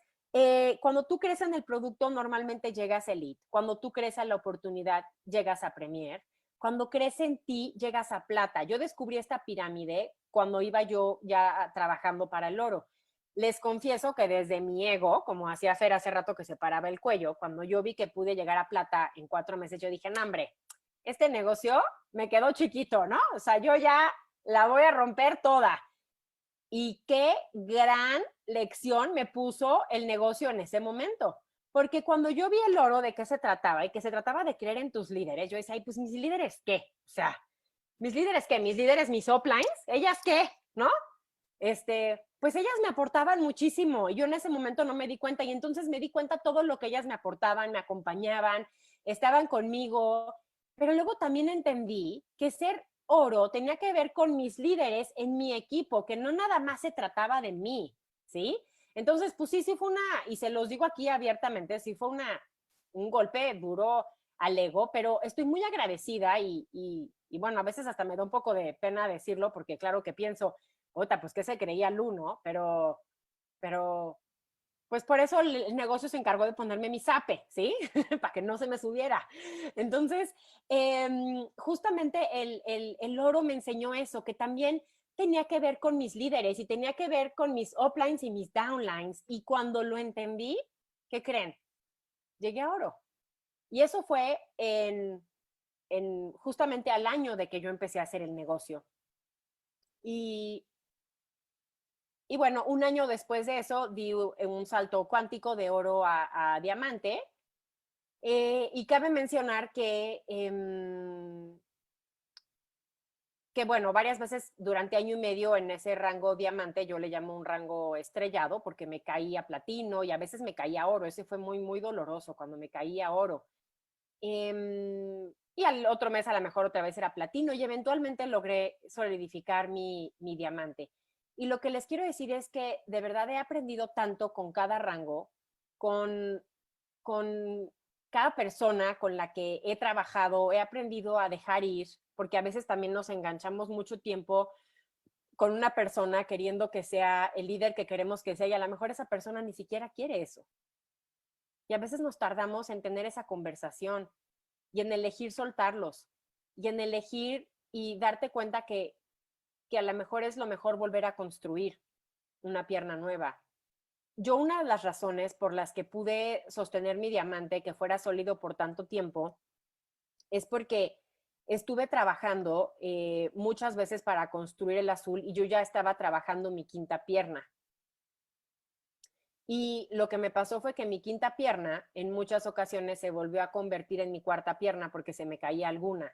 cuando tú crees en el producto, normalmente llegas a Elite. Cuando tú crees en la oportunidad, llegas a Premier. Cuando crees en ti, llegas a Plata. Yo descubrí esta pirámide cuando iba yo ya trabajando para el oro. Les confieso que desde mi ego, como hacía Fer hace rato que se paraba el cuello, cuando yo vi que pude llegar a Plata en 4 meses, yo dije, no, hombre, este negocio me quedó chiquito, ¿no? O sea, yo ya la voy a romper toda. Y qué gran lección me puso el negocio en ese momento. Porque cuando yo vi el oro de qué se trataba y que se trataba de creer en tus líderes, yo decía, ay, pues mis líderes, ¿qué? O sea, mis líderes, ¿qué? Mis líderes, mis uplines, ¿ellas qué? ¿No? Pues ellas me aportaban muchísimo y yo en ese momento no me di cuenta y entonces me di cuenta todo lo que ellas me aportaban, me acompañaban, estaban conmigo, pero luego también entendí que ser oro tenía que ver con mis líderes en mi equipo, que no nada más se trataba de mí, ¿sí? Entonces, pues sí fue y se los digo aquí abiertamente, sí fue un golpe duro al ego, pero estoy muy agradecida y bueno, a veces hasta me da un poco de pena decirlo porque claro que pienso, otra, pues que se creía Lu, ¿no? Pero, pues por eso el negocio se encargó de ponerme mi zape, ¿sí? Para que no se me subiera. Entonces, justamente el oro me enseñó eso, que también tenía que ver con mis líderes y tenía que ver con mis uplines y mis downlines. Y cuando lo entendí, ¿qué creen? Llegué a oro. Y eso fue justamente al año de que yo empecé a hacer el negocio. Y bueno, un año después de eso di un salto cuántico de oro a diamante. Y cabe mencionar que, bueno, varias veces durante año y medio en ese rango diamante, yo le llamo un rango estrellado porque me caía platino y a veces me caía oro. Ese fue muy, muy doloroso cuando me caía oro. Y al otro mes a lo mejor otra vez era platino y eventualmente logré solidificar mi diamante. Y lo que les quiero decir es que de verdad he aprendido tanto con cada rango, con, con cada persona con la que he trabajado, he aprendido a dejar ir, porque a veces también nos enganchamos mucho tiempo con una persona queriendo que sea el líder que queremos que sea y a lo mejor esa persona ni siquiera quiere eso. Y a veces nos tardamos en tener esa conversación y en elegir soltarlos y en elegir y darte cuenta que a lo mejor es lo mejor volver a construir una pierna nueva. Yo una de las razones por las que pude sostener mi diamante que fuera sólido por tanto tiempo es porque estuve trabajando muchas veces para construir el azul y yo ya estaba trabajando mi quinta pierna. Y lo que me pasó fue que mi quinta pierna en muchas ocasiones se volvió a convertir en mi cuarta pierna porque se me caía alguna.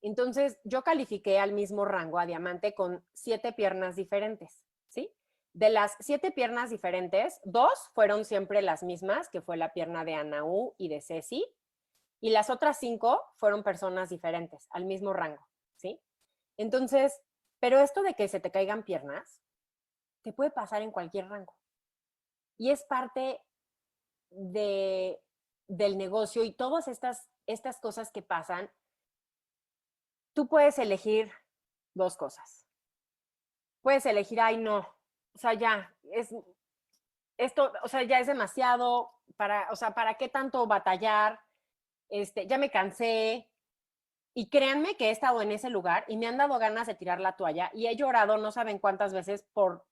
Entonces, yo califiqué al mismo rango, a diamante, con 7 piernas diferentes, ¿sí? De las 7 piernas diferentes, 2 fueron siempre las mismas, que fue la pierna de Anaú y de Ceci, y las otras 5 fueron personas diferentes, al mismo rango, ¿sí? Entonces, pero esto de que se te caigan piernas, te puede pasar en cualquier rango. Y es parte de, del negocio y todas estas cosas que pasan, tú puedes elegir 2 cosas. Puedes elegir, ay, no, o sea, ya, esto, o sea, ya es demasiado, o sea, ¿para qué tanto batallar? Ya me cansé. Y créanme que he estado en ese lugar y me han dado ganas de tirar la toalla y he llorado no saben cuántas veces por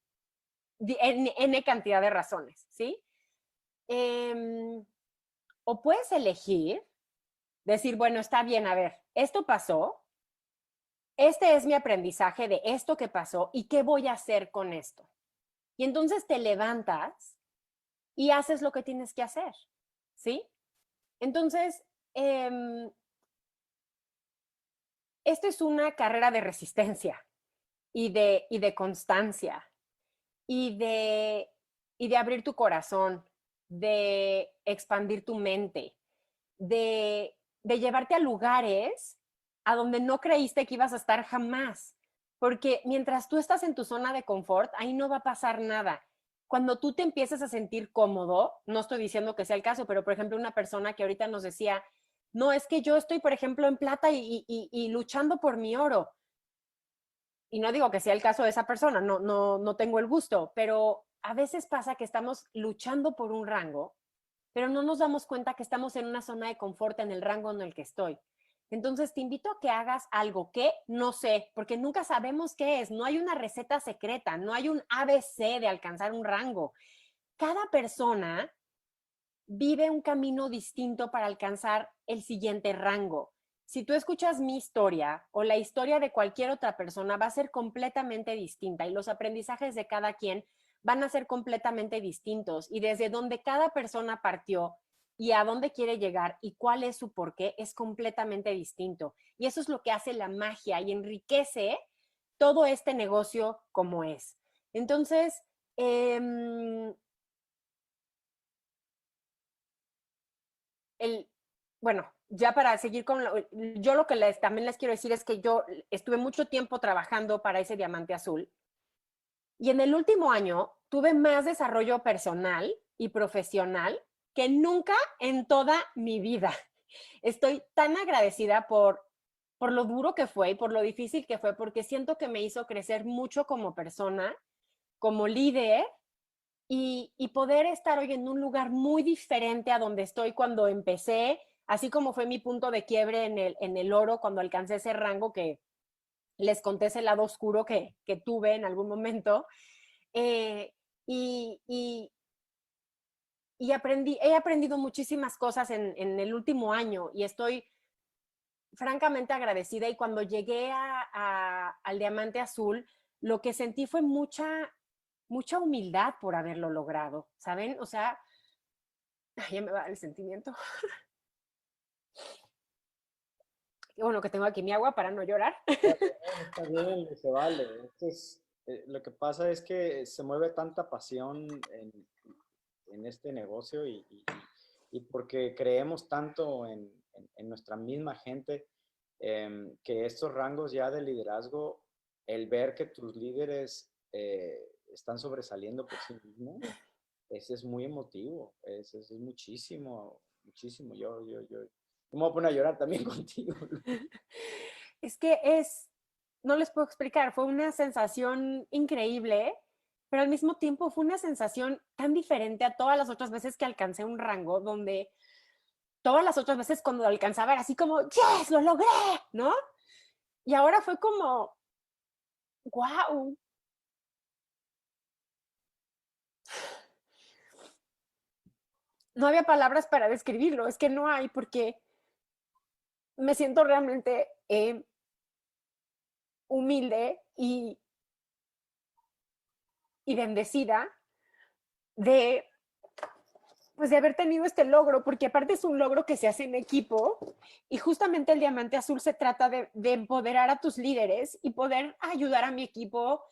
N cantidad de razones, ¿sí? O puedes elegir, decir, bueno, está bien, a ver, esto pasó, este es mi aprendizaje de esto que pasó y qué voy a hacer con esto. Y entonces te levantas y haces lo que tienes que hacer, ¿sí? Entonces, esto es una carrera de resistencia y de constancia y de, y de abrir tu corazón, de expandir tu mente, de llevarte a lugares a donde no creíste que ibas a estar jamás. Porque mientras tú estás en tu zona de confort, ahí no va a pasar nada. Cuando tú te empieces a sentir cómodo, no estoy diciendo que sea el caso, pero por ejemplo una persona que ahorita nos decía, no, es que yo estoy, por ejemplo, en plata y luchando por mi oro. Y no digo que sea el caso de esa persona, no tengo el gusto, pero a veces pasa que estamos luchando por un rango, pero no nos damos cuenta que estamos en una zona de confort en el rango en el que estoy. Entonces te invito a que hagas algo que no sé, porque nunca sabemos qué es, no hay una receta secreta, no hay un ABC de alcanzar un rango. Cada persona vive un camino distinto para alcanzar el siguiente rango. Si tú escuchas mi historia o la historia de cualquier otra persona, va a ser completamente distinta y los aprendizajes de cada quien van a ser completamente distintos. Y desde donde cada persona partió y a dónde quiere llegar y cuál es su porqué es completamente distinto. Y eso es lo que hace la magia y enriquece todo este negocio como es. Entonces, el, bueno, ya para seguir con yo lo que también les quiero decir es que yo estuve mucho tiempo trabajando para ese diamante azul y en el último año tuve más desarrollo personal y profesional que nunca en toda mi vida. Estoy tan agradecida por lo duro que fue y por lo difícil que fue, porque siento que me hizo crecer mucho como persona, como líder y poder estar hoy en un lugar muy diferente a donde estoy cuando empecé, así como fue mi punto de quiebre en el oro cuando alcancé ese rango que les conté ese lado oscuro que tuve en algún momento. Eh, y, y, he aprendido muchísimas cosas en el último año y estoy francamente agradecida. Y cuando llegué al diamante azul, lo que sentí fue mucha humildad por haberlo logrado, ¿saben? O sea, ya me va el sentimiento. Qué bueno que tengo aquí mi agua para no llorar. Está bien, se vale. Lo que pasa es que se mueve tanta pasión en este negocio y porque creemos tanto en nuestra misma gente, que estos rangos ya de liderazgo, el ver que tus líderes están sobresaliendo por sí mismos, ese es muy emotivo, ese es muchísimo, muchísimo. Yo me voy a poner a llorar también contigo. Es que no les puedo explicar, fue una sensación increíble, pero al mismo tiempo fue una sensación tan diferente a todas las otras veces que alcancé un rango, donde todas las otras veces cuando lo alcanzaba era así como, yes, lo logré, ¿no? Y ahora fue como, wow. No había palabras para describirlo, es que no hay porque me siento realmente humilde y bendecida de, pues, de haber tenido este logro, porque aparte es un logro que se hace en equipo y justamente el diamante azul se trata de empoderar a tus líderes y poder ayudar a mi equipo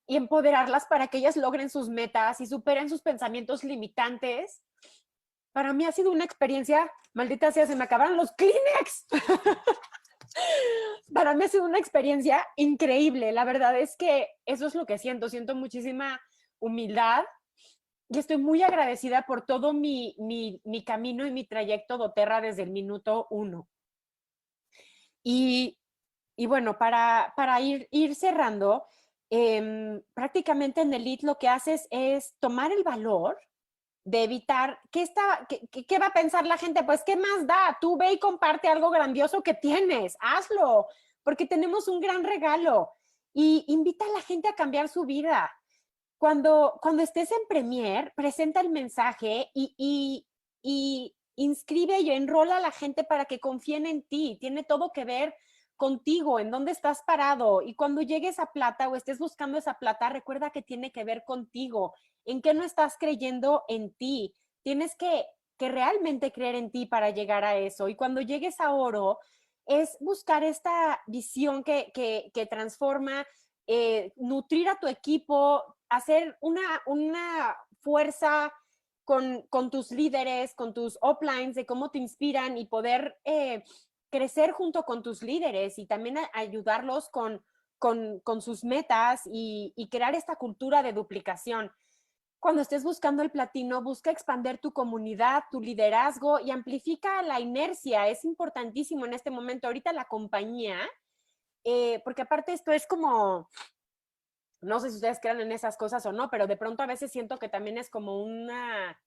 y empoderarlas para que ellas logren sus metas y superen sus pensamientos limitantes. Para mí ha sido una experiencia, maldita sea, se me acabaron los Kleenex. Para mí ha sido una experiencia increíble. La verdad es que eso es lo que siento muchísima humildad y estoy muy agradecida por todo mi camino y mi trayecto doTERRA desde el minuto 1. Y, y bueno, para ir cerrando, prácticamente en el IT lo que haces es tomar el valor de evitar, ¿qué va a pensar la gente? Pues, ¿qué más da? Tú ve y comparte algo grandioso que tienes, hazlo, porque tenemos un gran regalo y invita a la gente a cambiar su vida. Cuando estés en Premier, presenta el mensaje y inscribe y enrola a la gente para que confíen en ti. Tiene todo que ver contigo, en dónde estás parado. Y cuando llegues a plata o estés buscando esa plata, recuerda que tiene que ver contigo. ¿En qué no estás creyendo en ti? Tienes que realmente creer en ti para llegar a eso. Y cuando llegues a oro, es buscar esta visión que transforma, nutrir a tu equipo, hacer una fuerza con tus líderes, con tus uplines, de cómo te inspiran y poder crecer junto con tus líderes y también ayudarlos con sus metas y crear esta cultura de duplicación. Cuando estés buscando el platino, busca expandir tu comunidad, tu liderazgo y amplifica la inercia. Es importantísimo en este momento. Ahorita la compañía, porque aparte esto es como, no sé si ustedes crean en esas cosas o no, pero de pronto a veces siento que también es como una,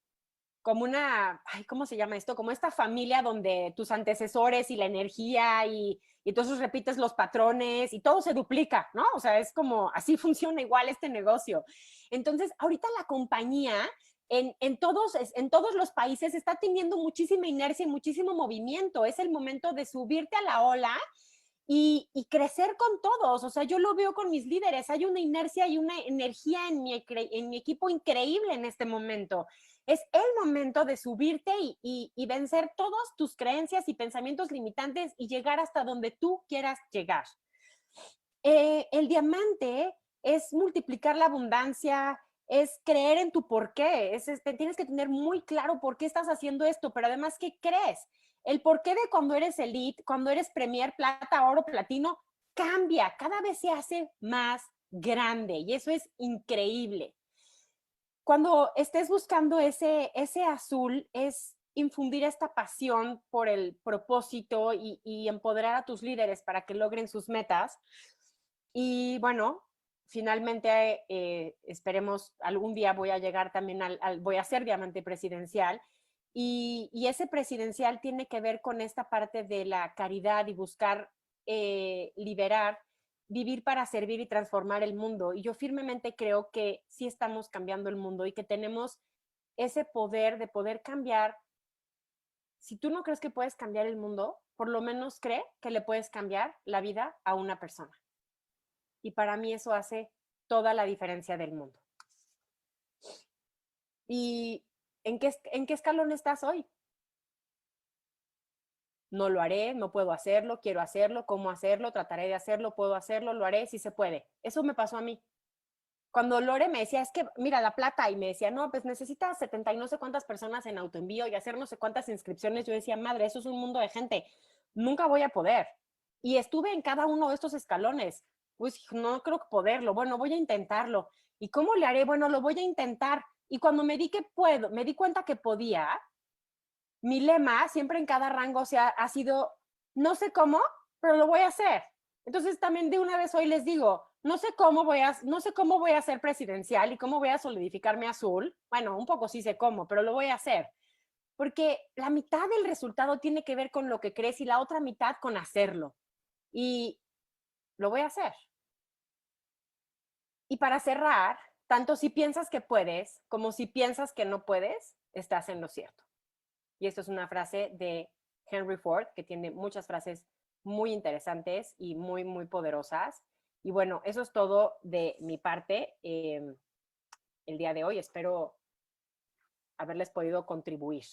ay, ¿cómo se llama esto? Como esta familia donde tus antecesores y la energía y entonces repites los patrones y todo se duplica, ¿no? O sea, es como, así funciona igual este negocio. Entonces, ahorita la compañía en todos los países está teniendo muchísima inercia y muchísimo movimiento. Es el momento de subirte a la ola y crecer con todos. O sea, yo lo veo con mis líderes. Hay una inercia y una energía en mi equipo increíble en este momento. Es el momento de subirte y vencer todas tus creencias y pensamientos limitantes y llegar hasta donde tú quieras llegar. El diamante es multiplicar la abundancia, es creer en tu porqué. Tienes que tener muy claro por qué estás haciendo esto, pero además, ¿qué crees? El porqué de cuando eres elite, cuando eres premier, plata, oro, platino, cambia, cada vez se hace más grande y eso es increíble. Cuando estés buscando ese azul, es infundir esta pasión por el propósito y empoderar a tus líderes para que logren sus metas. Y bueno, finalmente esperemos algún día voy a llegar también voy a ser diamante presidencial y ese presidencial tiene que ver con esta parte de la caridad y buscar liberar, vivir para servir y transformar el mundo. Y yo firmemente creo que sí estamos cambiando el mundo y que tenemos ese poder de poder cambiar. Si tú no crees que puedes cambiar el mundo, por lo menos cree que le puedes cambiar la vida a una persona. Y para mí eso hace toda la diferencia del mundo. ¿Y en qué escalón estás hoy? No lo haré, no puedo hacerlo, quiero hacerlo, cómo hacerlo, trataré de hacerlo, puedo hacerlo, lo haré, si se puede. Eso me pasó a mí. Cuando Lore me decía, es que mira la plata, y me decía, no, pues necesitas 70 y no sé cuántas personas en autoenvío y hacer no sé cuántas inscripciones, yo decía, madre, eso es un mundo de gente, nunca voy a poder. Y estuve en cada uno de estos escalones. Pues no creo que poderlo, bueno, voy a intentarlo. ¿Y cómo le haré? Bueno, lo voy a intentar. Y cuando me di cuenta que podía, mi lema siempre en cada rango ha sido, no sé cómo, pero lo voy a hacer. Entonces también de una vez hoy les digo, no sé cómo voy a ser presidencial y cómo voy a solidificar mi azul. Bueno, un poco sí sé cómo, pero lo voy a hacer. Porque la mitad del resultado tiene que ver con lo que crees y la otra mitad con hacerlo. Y lo voy a hacer. Y para cerrar, tanto si piensas que puedes como si piensas que no puedes, estás en lo cierto. Y esto es una frase de Henry Ford, que tiene muchas frases muy interesantes y muy, muy poderosas. Y bueno, eso es todo de mi parte el día de hoy. Espero haberles podido contribuir.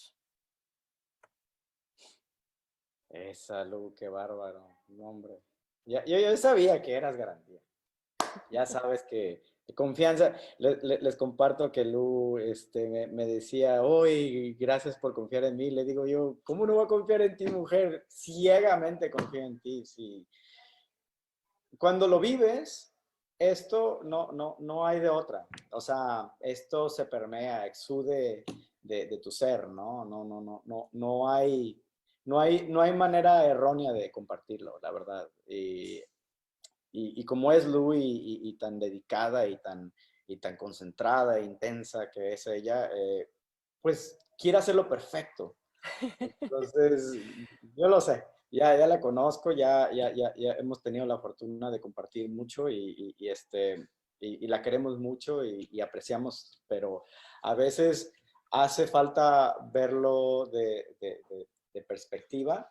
Esa, Lu, qué bárbaro. No, hombre. Yo sabía que eras garantía. Ya sabes que confianza. Les comparto que Lu me decía, hoy gracias por confiar en mí. Le digo yo, ¿cómo no voy a confiar en ti, mujer? Ciegamente confío en ti. Sí. Cuando lo vives, esto no hay de otra. O sea, esto se permea, exude de tu ser, ¿no? No hay manera errónea de compartirlo, la verdad. Y como es Lu y tan dedicada y tan concentrada e intensa que es ella, pues quiere hacerlo perfecto. Entonces, yo lo sé, ya la conozco, ya hemos tenido la fortuna de compartir mucho y la queremos mucho y apreciamos, pero a veces hace falta verlo de perspectiva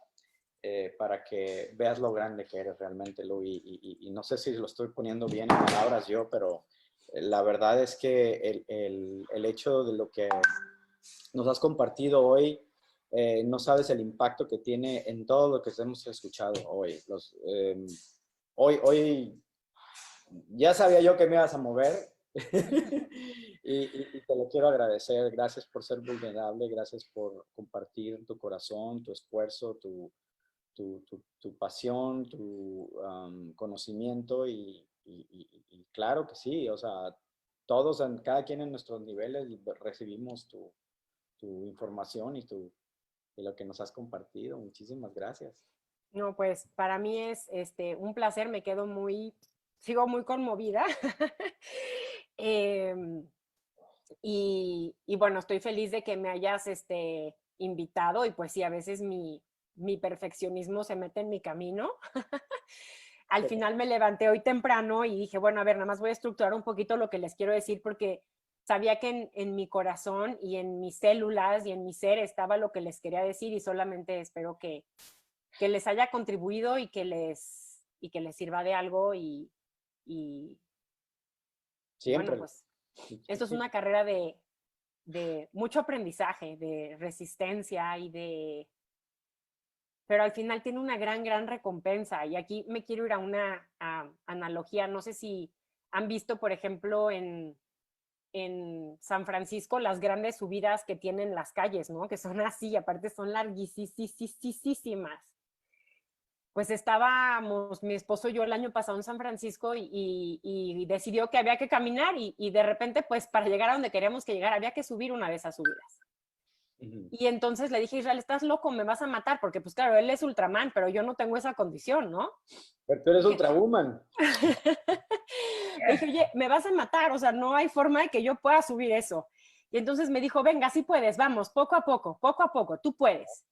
para que veas lo grande que eres realmente, Lu. Y no sé si lo estoy poniendo bien en palabras yo, pero la verdad es que el hecho de lo que nos has compartido hoy no sabes el impacto que tiene en todo lo que hemos escuchado hoy. Hoy ya sabía yo que me ibas a mover y te lo quiero agradecer. Gracias por ser vulnerable, gracias por compartir tu corazón, tu esfuerzo, tu pasión, tu conocimiento y claro que sí, o sea, todos, cada quien en nuestros niveles recibimos tu información y lo que nos has compartido. Muchísimas gracias. No, pues para mí es un placer, me quedo sigo muy conmovida. Em, y bueno, estoy feliz de que me hayas invitado y pues sí, a veces mi perfeccionismo se mete en mi camino. Al final me levanté hoy temprano y dije, bueno, a ver, nada más voy a estructurar un poquito lo que les quiero decir porque sabía que en mi corazón y en mis células y en mi ser estaba lo que les quería decir y solamente espero que les haya contribuido y que les sirva de algo y bueno, Siempre. pues esto es una carrera de mucho aprendizaje, de resistencia pero al final tiene una gran recompensa. Y aquí me quiero ir a una analogía. No sé si han visto, por ejemplo, en San Francisco las grandes subidas que tienen las calles, ¿no? Que son así, aparte son larguísimas. Pues estábamos, mi esposo y yo el año pasado en San Francisco y decidió que había que caminar y de repente, pues para llegar a donde queríamos que llegar, había que subir una de esas subidas. Y entonces le dije, Israel, estás loco, me vas a matar, porque pues claro, él es Ultraman, pero yo no tengo esa condición, ¿no? Pero tú eres Ultrawoman. Le dije, oye, me vas a matar, o sea, no hay forma de que yo pueda subir eso. Y entonces me dijo, venga, sí puedes, vamos, poco a poco, tú puedes.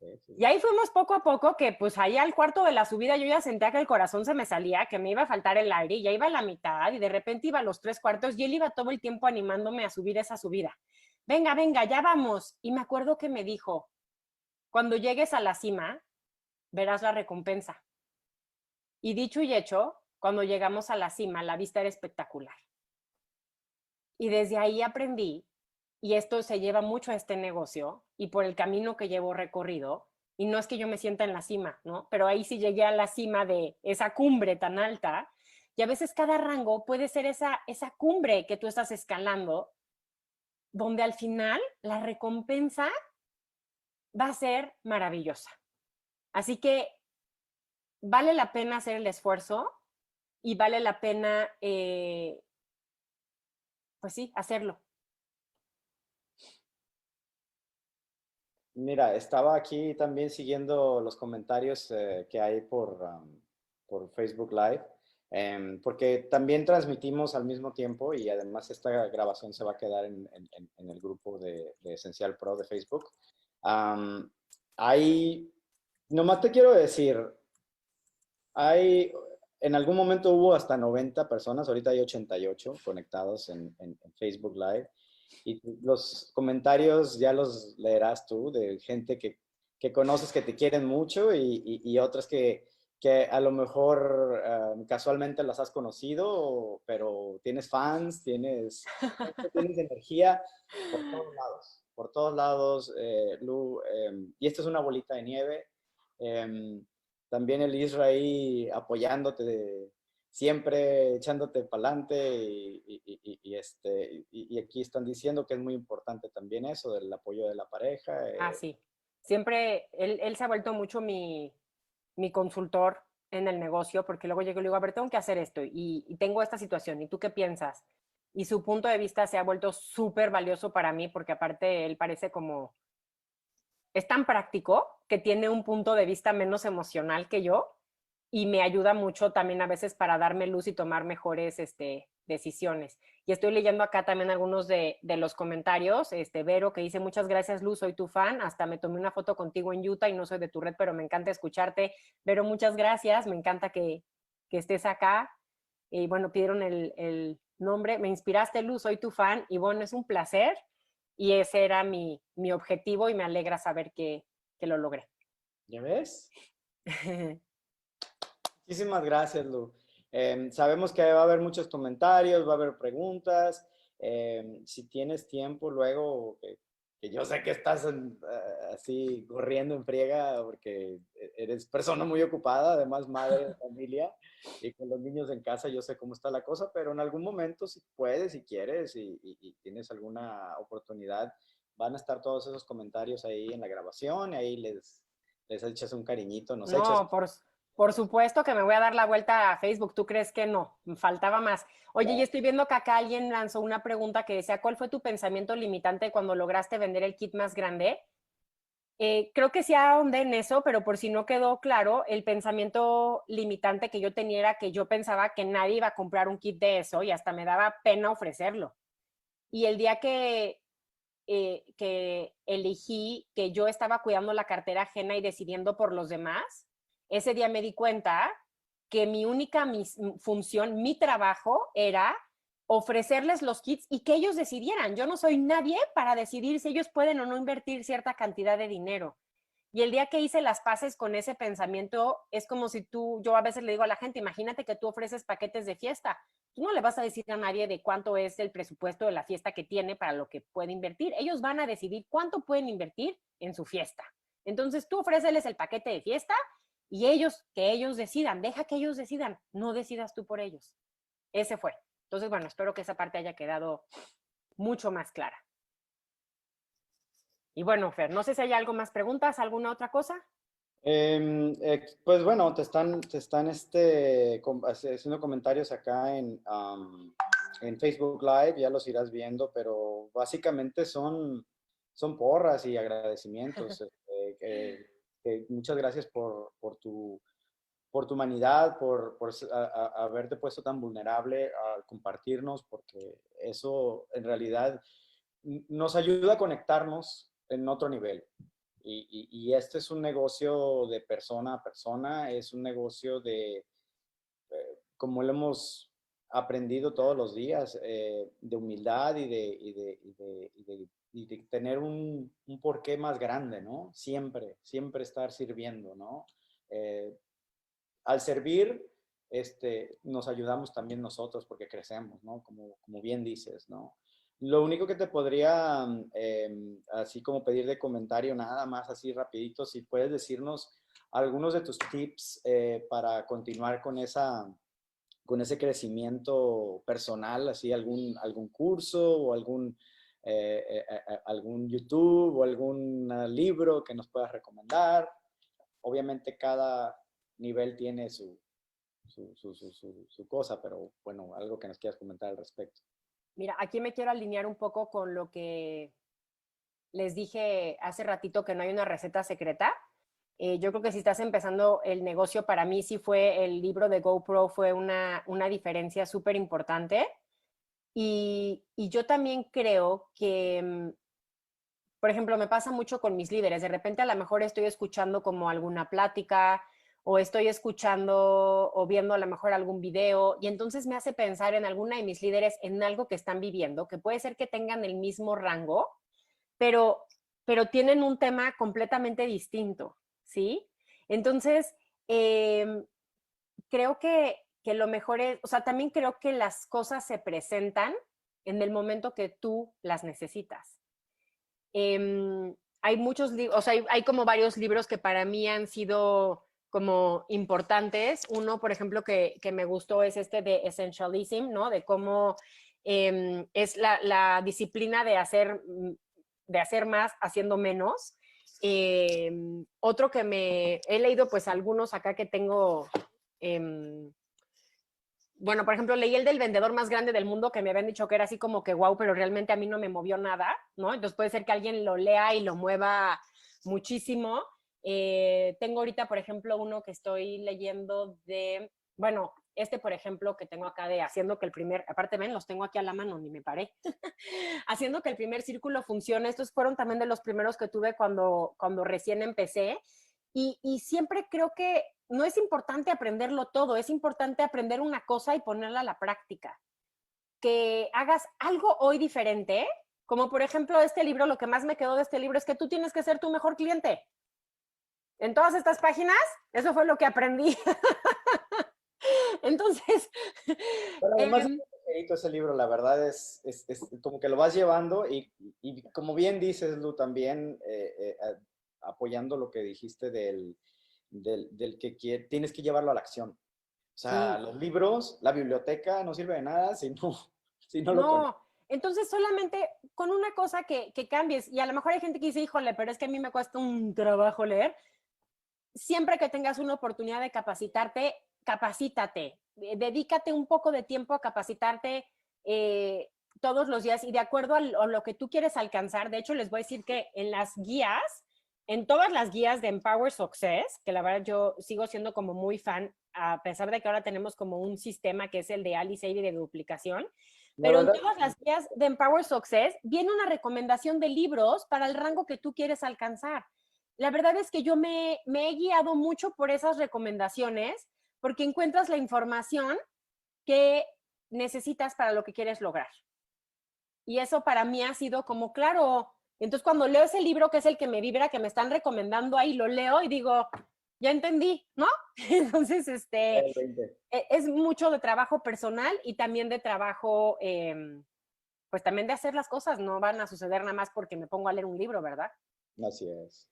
Sí. Y ahí fuimos poco a poco, que pues ahí al cuarto de la subida yo ya sentía que el corazón se me salía, que me iba a faltar el aire, y ya iba a la mitad, y de repente iba a los 3/4, y él iba todo el tiempo animándome a subir esa subida. Venga, ya vamos. Y me acuerdo que me dijo, cuando llegues a la cima, verás la recompensa. Y dicho y hecho, cuando llegamos a la cima, la vista era espectacular. Y desde ahí aprendí, y esto se lleva mucho a este negocio, y por el camino que llevo recorrido, y no es que yo me sienta en la cima, ¿no? Pero ahí sí llegué a la cima de esa cumbre tan alta, y a veces cada rango puede ser esa cumbre que tú estás escalando, donde al final la recompensa va a ser maravillosa. Así que vale la pena hacer el esfuerzo y vale la pena, pues sí, hacerlo. Mira, estaba aquí también siguiendo los comentarios que hay por Facebook Live, porque también transmitimos al mismo tiempo y además esta grabación se va a quedar en el grupo de Esencial Pro de Facebook. Hay, nomás te quiero decir, hay, en algún momento hubo hasta 90 personas, ahorita hay 88 conectados en Facebook Live. Y los comentarios ya los leerás tú de gente que conoces que te quieren mucho y otras que a lo mejor casualmente las has conocido, pero tienes fans, tienes energía por todos lados, Lu, y esto es una bolita de nieve. También el Israel apoyándote siempre echándote para adelante y aquí están diciendo que es muy importante también eso del apoyo de la pareja. Sí. Siempre él se ha vuelto mucho mi consultor en el negocio, porque luego llego y le digo, a ver, tengo que hacer esto y tengo esta situación, ¿y tú qué piensas? Y su punto de vista se ha vuelto súper valioso para mí, porque aparte él parece como, es tan práctico que tiene un punto de vista menos emocional que yo y me ayuda mucho también a veces para darme luz y tomar mejores decisiones. Y estoy leyendo acá también algunos de los comentarios. Vero que dice, muchas gracias Luz, soy tu fan, hasta me tomé una foto contigo en Utah y no soy de tu red, pero me encanta escucharte. Vero, muchas gracias, me encanta que estés acá. Y bueno, pidieron el nombre, me inspiraste Luz, soy tu fan y bueno, es un placer y ese era mi objetivo y me alegra saber que lo logré. ¿Ya ves? Muchísimas gracias, Lu. Sabemos que va a haber muchos comentarios, va a haber preguntas. Si tienes tiempo luego que yo sé que estás así corriendo en friega porque eres persona muy ocupada, además madre de familia y con los niños en casa, yo sé cómo está la cosa, pero en algún momento si puedes, si quieres y tienes alguna oportunidad, van a estar todos esos comentarios ahí en la grabación y ahí les echas un cariñito, nos echas. No, por supuesto que me voy a dar la vuelta a Facebook. ¿Tú crees que no? Me faltaba más. Oye, y estoy viendo que acá alguien lanzó una pregunta que decía, ¿cuál fue tu pensamiento limitante cuando lograste vender el kit más grande? Creo que sí ahondé en eso, pero por si no quedó claro, el pensamiento limitante que yo tenía era que yo pensaba que nadie iba a comprar un kit de eso y hasta me daba pena ofrecerlo. Y el día que elegí que yo estaba cuidando la cartera ajena y decidiendo por los demás, ese día me di cuenta que mi única función, mi trabajo era ofrecerles los kits y que ellos decidieran. Yo no soy nadie para decidir si ellos pueden o no invertir cierta cantidad de dinero. Y el día que hice las paces con ese pensamiento, es como si yo a veces le digo a la gente, imagínate que tú ofreces paquetes de fiesta. Tú no le vas a decir a nadie de cuánto es el presupuesto de la fiesta que tiene para lo que puede invertir. Ellos van a decidir cuánto pueden invertir en su fiesta. Entonces tú ofréceles el paquete de fiesta y que ellos decidan, deja que ellos decidan, no decidas tú por ellos. Ese fue. Entonces, bueno, espero que esa parte haya quedado mucho más clara. Y bueno, Fer, no sé si hay algo más preguntas, alguna otra cosa. Pues bueno, te están haciendo comentarios acá en Facebook Live, ya los irás viendo, pero básicamente son porras y agradecimientos. Muchas gracias por tu humanidad, por haberte puesto tan vulnerable a compartirnos, porque eso en realidad nos ayuda a conectarnos en otro nivel. Y este es un negocio de persona a persona, es un negocio como lo hemos aprendido todos los días, de humildad y de tener un porqué más grande, ¿no? Siempre, siempre estar sirviendo, ¿no? Al servir, nos ayudamos también nosotros porque crecemos, ¿no? Como bien dices, ¿no? Lo único que te podría, así como pedir de comentario, nada más así rapidito, si puedes decirnos algunos de tus tips para continuar con ese crecimiento personal, así algún curso o algún YouTube o algún libro que nos puedas recomendar. Obviamente cada nivel tiene su cosa, pero bueno, algo que nos quieras comentar al respecto. Mira, aquí me quiero alinear un poco con lo que les dije hace ratito, que no hay una receta secreta. Yo creo que si estás empezando el negocio, para mí sí fue el libro de GoPro, fue una diferencia súper importante. Y yo también creo que, por ejemplo, me pasa mucho con mis líderes. De repente a lo mejor estoy escuchando como alguna plática o estoy escuchando o viendo a lo mejor algún video y entonces me hace pensar en alguna de mis líderes en algo que están viviendo, que puede ser que tengan el mismo rango, pero, tienen un tema completamente distinto, ¿sí? Entonces, creo que lo mejor es, o sea, también creo que las cosas se presentan en el momento que tú las necesitas. Hay muchos libros, o sea, hay como varios libros que para mí han sido como importantes. Uno, por ejemplo, que me gustó es este de Essentialism, ¿no? De cómo es la disciplina de hacer más haciendo menos. Otro que he leído, pues algunos acá que tengo, bueno, por ejemplo, leí el del vendedor más grande del mundo, que me habían dicho que era así como que wow, pero realmente a mí no me movió nada, ¿no? Entonces puede ser que alguien lo lea y lo mueva muchísimo. Tengo ahorita, por ejemplo, uno que estoy leyendo bueno, por ejemplo, que tengo acá de haciendo que aparte ven, los tengo aquí a la mano, ni me paré. Haciendo que el primer círculo funcione. Estos fueron también de los primeros que tuve cuando recién empecé. Y siempre creo que no es importante aprenderlo todo, es importante aprender una cosa y ponerla a la práctica. Que hagas algo hoy diferente, como por ejemplo este libro, lo que más me quedó de este libro es que tú tienes que ser tu mejor cliente. En todas estas páginas, eso fue lo que aprendí. Entonces, Pero además ligerito ese libro, la verdad es como que lo vas llevando y como bien dices, Lu, también apoyando lo que dijiste del que tienes que llevarlo a la acción. O sea, Sí. los libros, la biblioteca no sirve de nada si no lo conectas. No, entonces solamente con una cosa que cambies, y a lo mejor hay gente que dice, híjole, pero es que a mí me cuesta un trabajo leer. Siempre que tengas una oportunidad de capacitarte, capacítate. Dedícate un poco de tiempo a capacitarte todos los días y de acuerdo a lo que tú quieres alcanzar. De hecho, les voy a decir que en las guías, en todas las guías de Empower Success, que la verdad yo sigo siendo como muy fan, a pesar de que ahora tenemos como un sistema que es el de Alice Save de duplicación, La pero en verdad, todas las guías de Empower Success viene una recomendación de libros para el rango que tú quieres alcanzar. La verdad es que yo me he guiado mucho por esas recomendaciones porque encuentras la información que necesitas para lo que quieres lograr. Y eso para mí ha sido como, claro, entonces cuando leo ese libro que es el que me vibra, que me están recomendando ahí, lo leo y digo, ya entendí, ¿no? Entonces, el 20. es mucho de trabajo personal y también de trabajo, pues también de hacer las cosas, no van a suceder nada más porque me pongo a leer un libro, ¿verdad? Así es.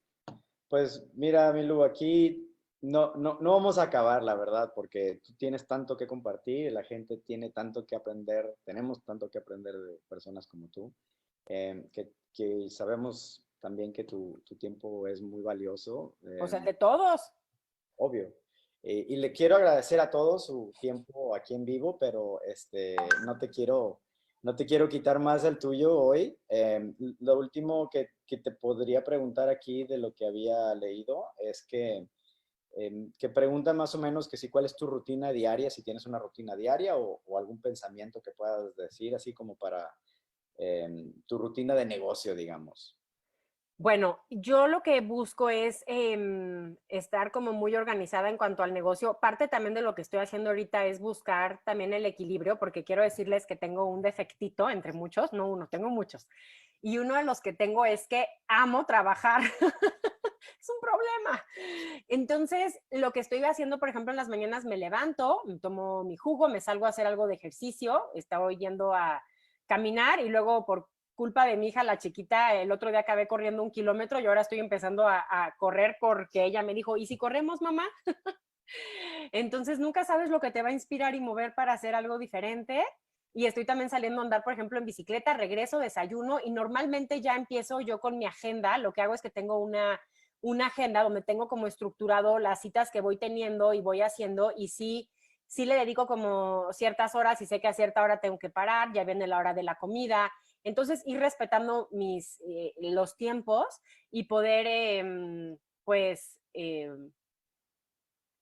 Pues mira, Milu, aquí no vamos a acabar, la verdad, porque tú tienes tanto que compartir, la gente tiene tanto que aprender, tenemos tanto que aprender de personas como tú, que sabemos también que tu tiempo es muy valioso, O sea, de todos. obvio. Y le quiero agradecer a todos su tiempo aquí en vivo, pero no te quiero quitar más el tuyo hoy. Lo último que te podría preguntar aquí de lo que había leído es que pregunta más o menos que si cuál es tu rutina diaria, si tienes una rutina diaria o algún pensamiento que puedas decir, así como para tu rutina de negocio, digamos. Bueno, yo lo que busco es estar como muy organizada en cuanto al negocio. Parte también de lo que estoy haciendo ahorita es buscar también el equilibrio, porque quiero decirles que tengo un defectito entre muchos, no uno, tengo muchos. Y uno de los que tengo es que amo trabajar. Es un problema. Entonces, lo que estoy haciendo, por ejemplo, en las mañanas me levanto, me tomo mi jugo, me salgo a hacer algo de ejercicio, estoy yendo a caminar y luego por culpa de mi hija, la chiquita, el otro día acabé corriendo 1 kilómetro y ahora estoy empezando a correr porque ella me dijo, ¿y si corremos, mamá? Entonces, nunca sabes lo que te va a inspirar y mover para hacer algo diferente. Y estoy también saliendo a andar, por ejemplo, en bicicleta, regreso, desayuno y normalmente ya empiezo yo con mi agenda. Lo que hago es que tengo una agenda donde tengo como estructurado las citas que voy teniendo y voy haciendo y sí le dedico como ciertas horas y sé que a cierta hora tengo que parar, ya viene la hora de la comida. Entonces, ir respetando los tiempos y poder, pues,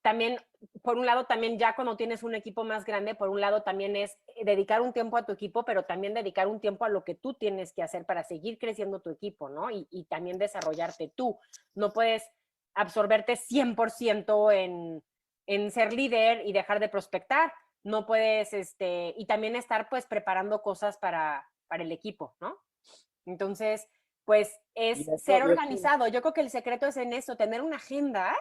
también, por un lado, también ya cuando tienes un equipo más grande, por un lado también es dedicar un tiempo a tu equipo, pero también dedicar un tiempo a lo que tú tienes que hacer para seguir creciendo tu equipo, ¿no? Y también desarrollarte tú. No puedes absorberte 100% en ser líder y dejar de prospectar. No puedes, y también estar pues preparando cosas para el equipo, ¿no? Entonces, pues Y es esto, ser y esto organizado. Yo creo que el secreto es en eso, tener una agenda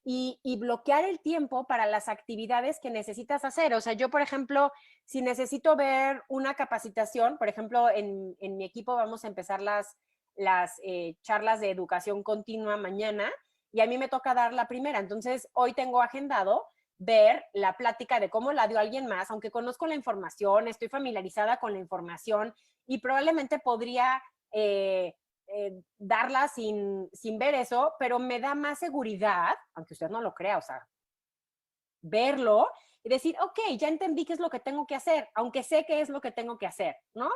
y bloquear el tiempo para las actividades que necesitas hacer. O sea, yo, por ejemplo, si necesito ver una capacitación, por ejemplo, en mi equipo vamos a empezar las charlas de educación continua mañana y a mí me toca dar la primera. Entonces, hoy tengo agendado ver la plática de cómo la dio alguien más, aunque conozco la información, estoy familiarizada con la información y probablemente podría darla sin ver eso, pero me da más seguridad, aunque usted no lo crea, o sea, verlo y decir, ok, ya entendí qué es lo que tengo que hacer, aunque sé qué es lo que tengo que hacer, ¿no?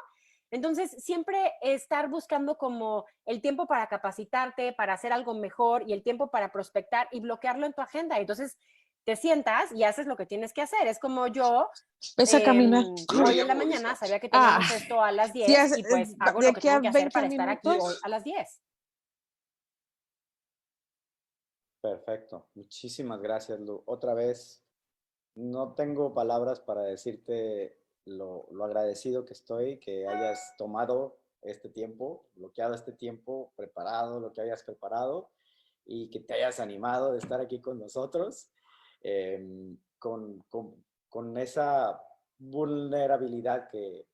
Entonces, siempre estar buscando como el tiempo para capacitarte, para hacer algo mejor y el tiempo para prospectar y bloquearlo en tu agenda. Entonces, te sientas y haces lo que tienes que hacer. Es como yo, Ves a caminar. hoy en la mañana sabía que Ah, teníamos esto a las sí, 10 y pues hago de lo que aquí a tengo que hacer 20 para estar aquí hoy minutos. a las 10. perfecto. Muchísimas gracias, Lu. Otra vez, no tengo palabras para decirte lo agradecido que estoy, que hayas tomado este tiempo, bloqueado este tiempo, preparado lo que hayas preparado y que te hayas animado de estar aquí con nosotros, con esa vulnerabilidad que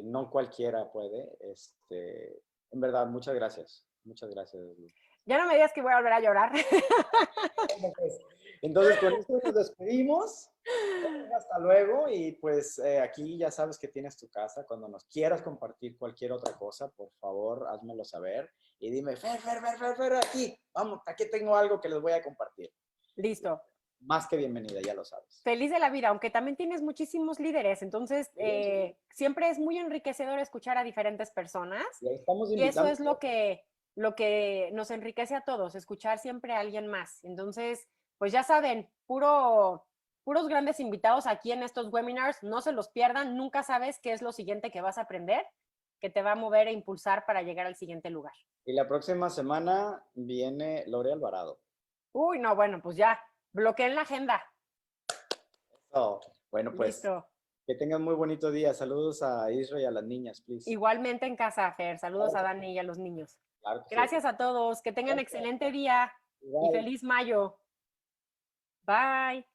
no cualquiera puede. En verdad, muchas gracias. Muchas gracias. Lu. Ya no me digas que voy a volver a llorar. Bueno, pues, entonces, con esto nos despedimos. Hasta luego y pues aquí ya sabes que tienes tu casa. Cuando nos quieras compartir cualquier otra cosa, por favor, házmelo saber y dime, Fer, aquí, vamos, aquí tengo algo que les voy a compartir. Listo. Más que bienvenida, ya lo sabes. Feliz de la vida, aunque también tienes muchísimos líderes, entonces Sí. siempre es muy enriquecedor escuchar a diferentes personas Y ahí estamos y eso invitando. es lo que nos enriquece a todos, escuchar siempre a alguien más. Entonces, pues ya saben, puros grandes invitados aquí en estos webinars, no se los pierdan, nunca sabes qué es lo siguiente que vas a aprender, que te va a mover e impulsar para llegar al siguiente lugar. Y la próxima semana viene Lore Alvarado. Uy, no, bueno, pues ya, bloqueen la agenda. Oh, bueno, pues Listo. que tengan muy bonito día. Saludos a Isra y a las niñas, please. Igualmente en casa, Fer. Saludos a Dani y a los niños. Claro que sí. Gracias a todos. Que tengan Gracias. excelente día y Igual. feliz mayo. Bye.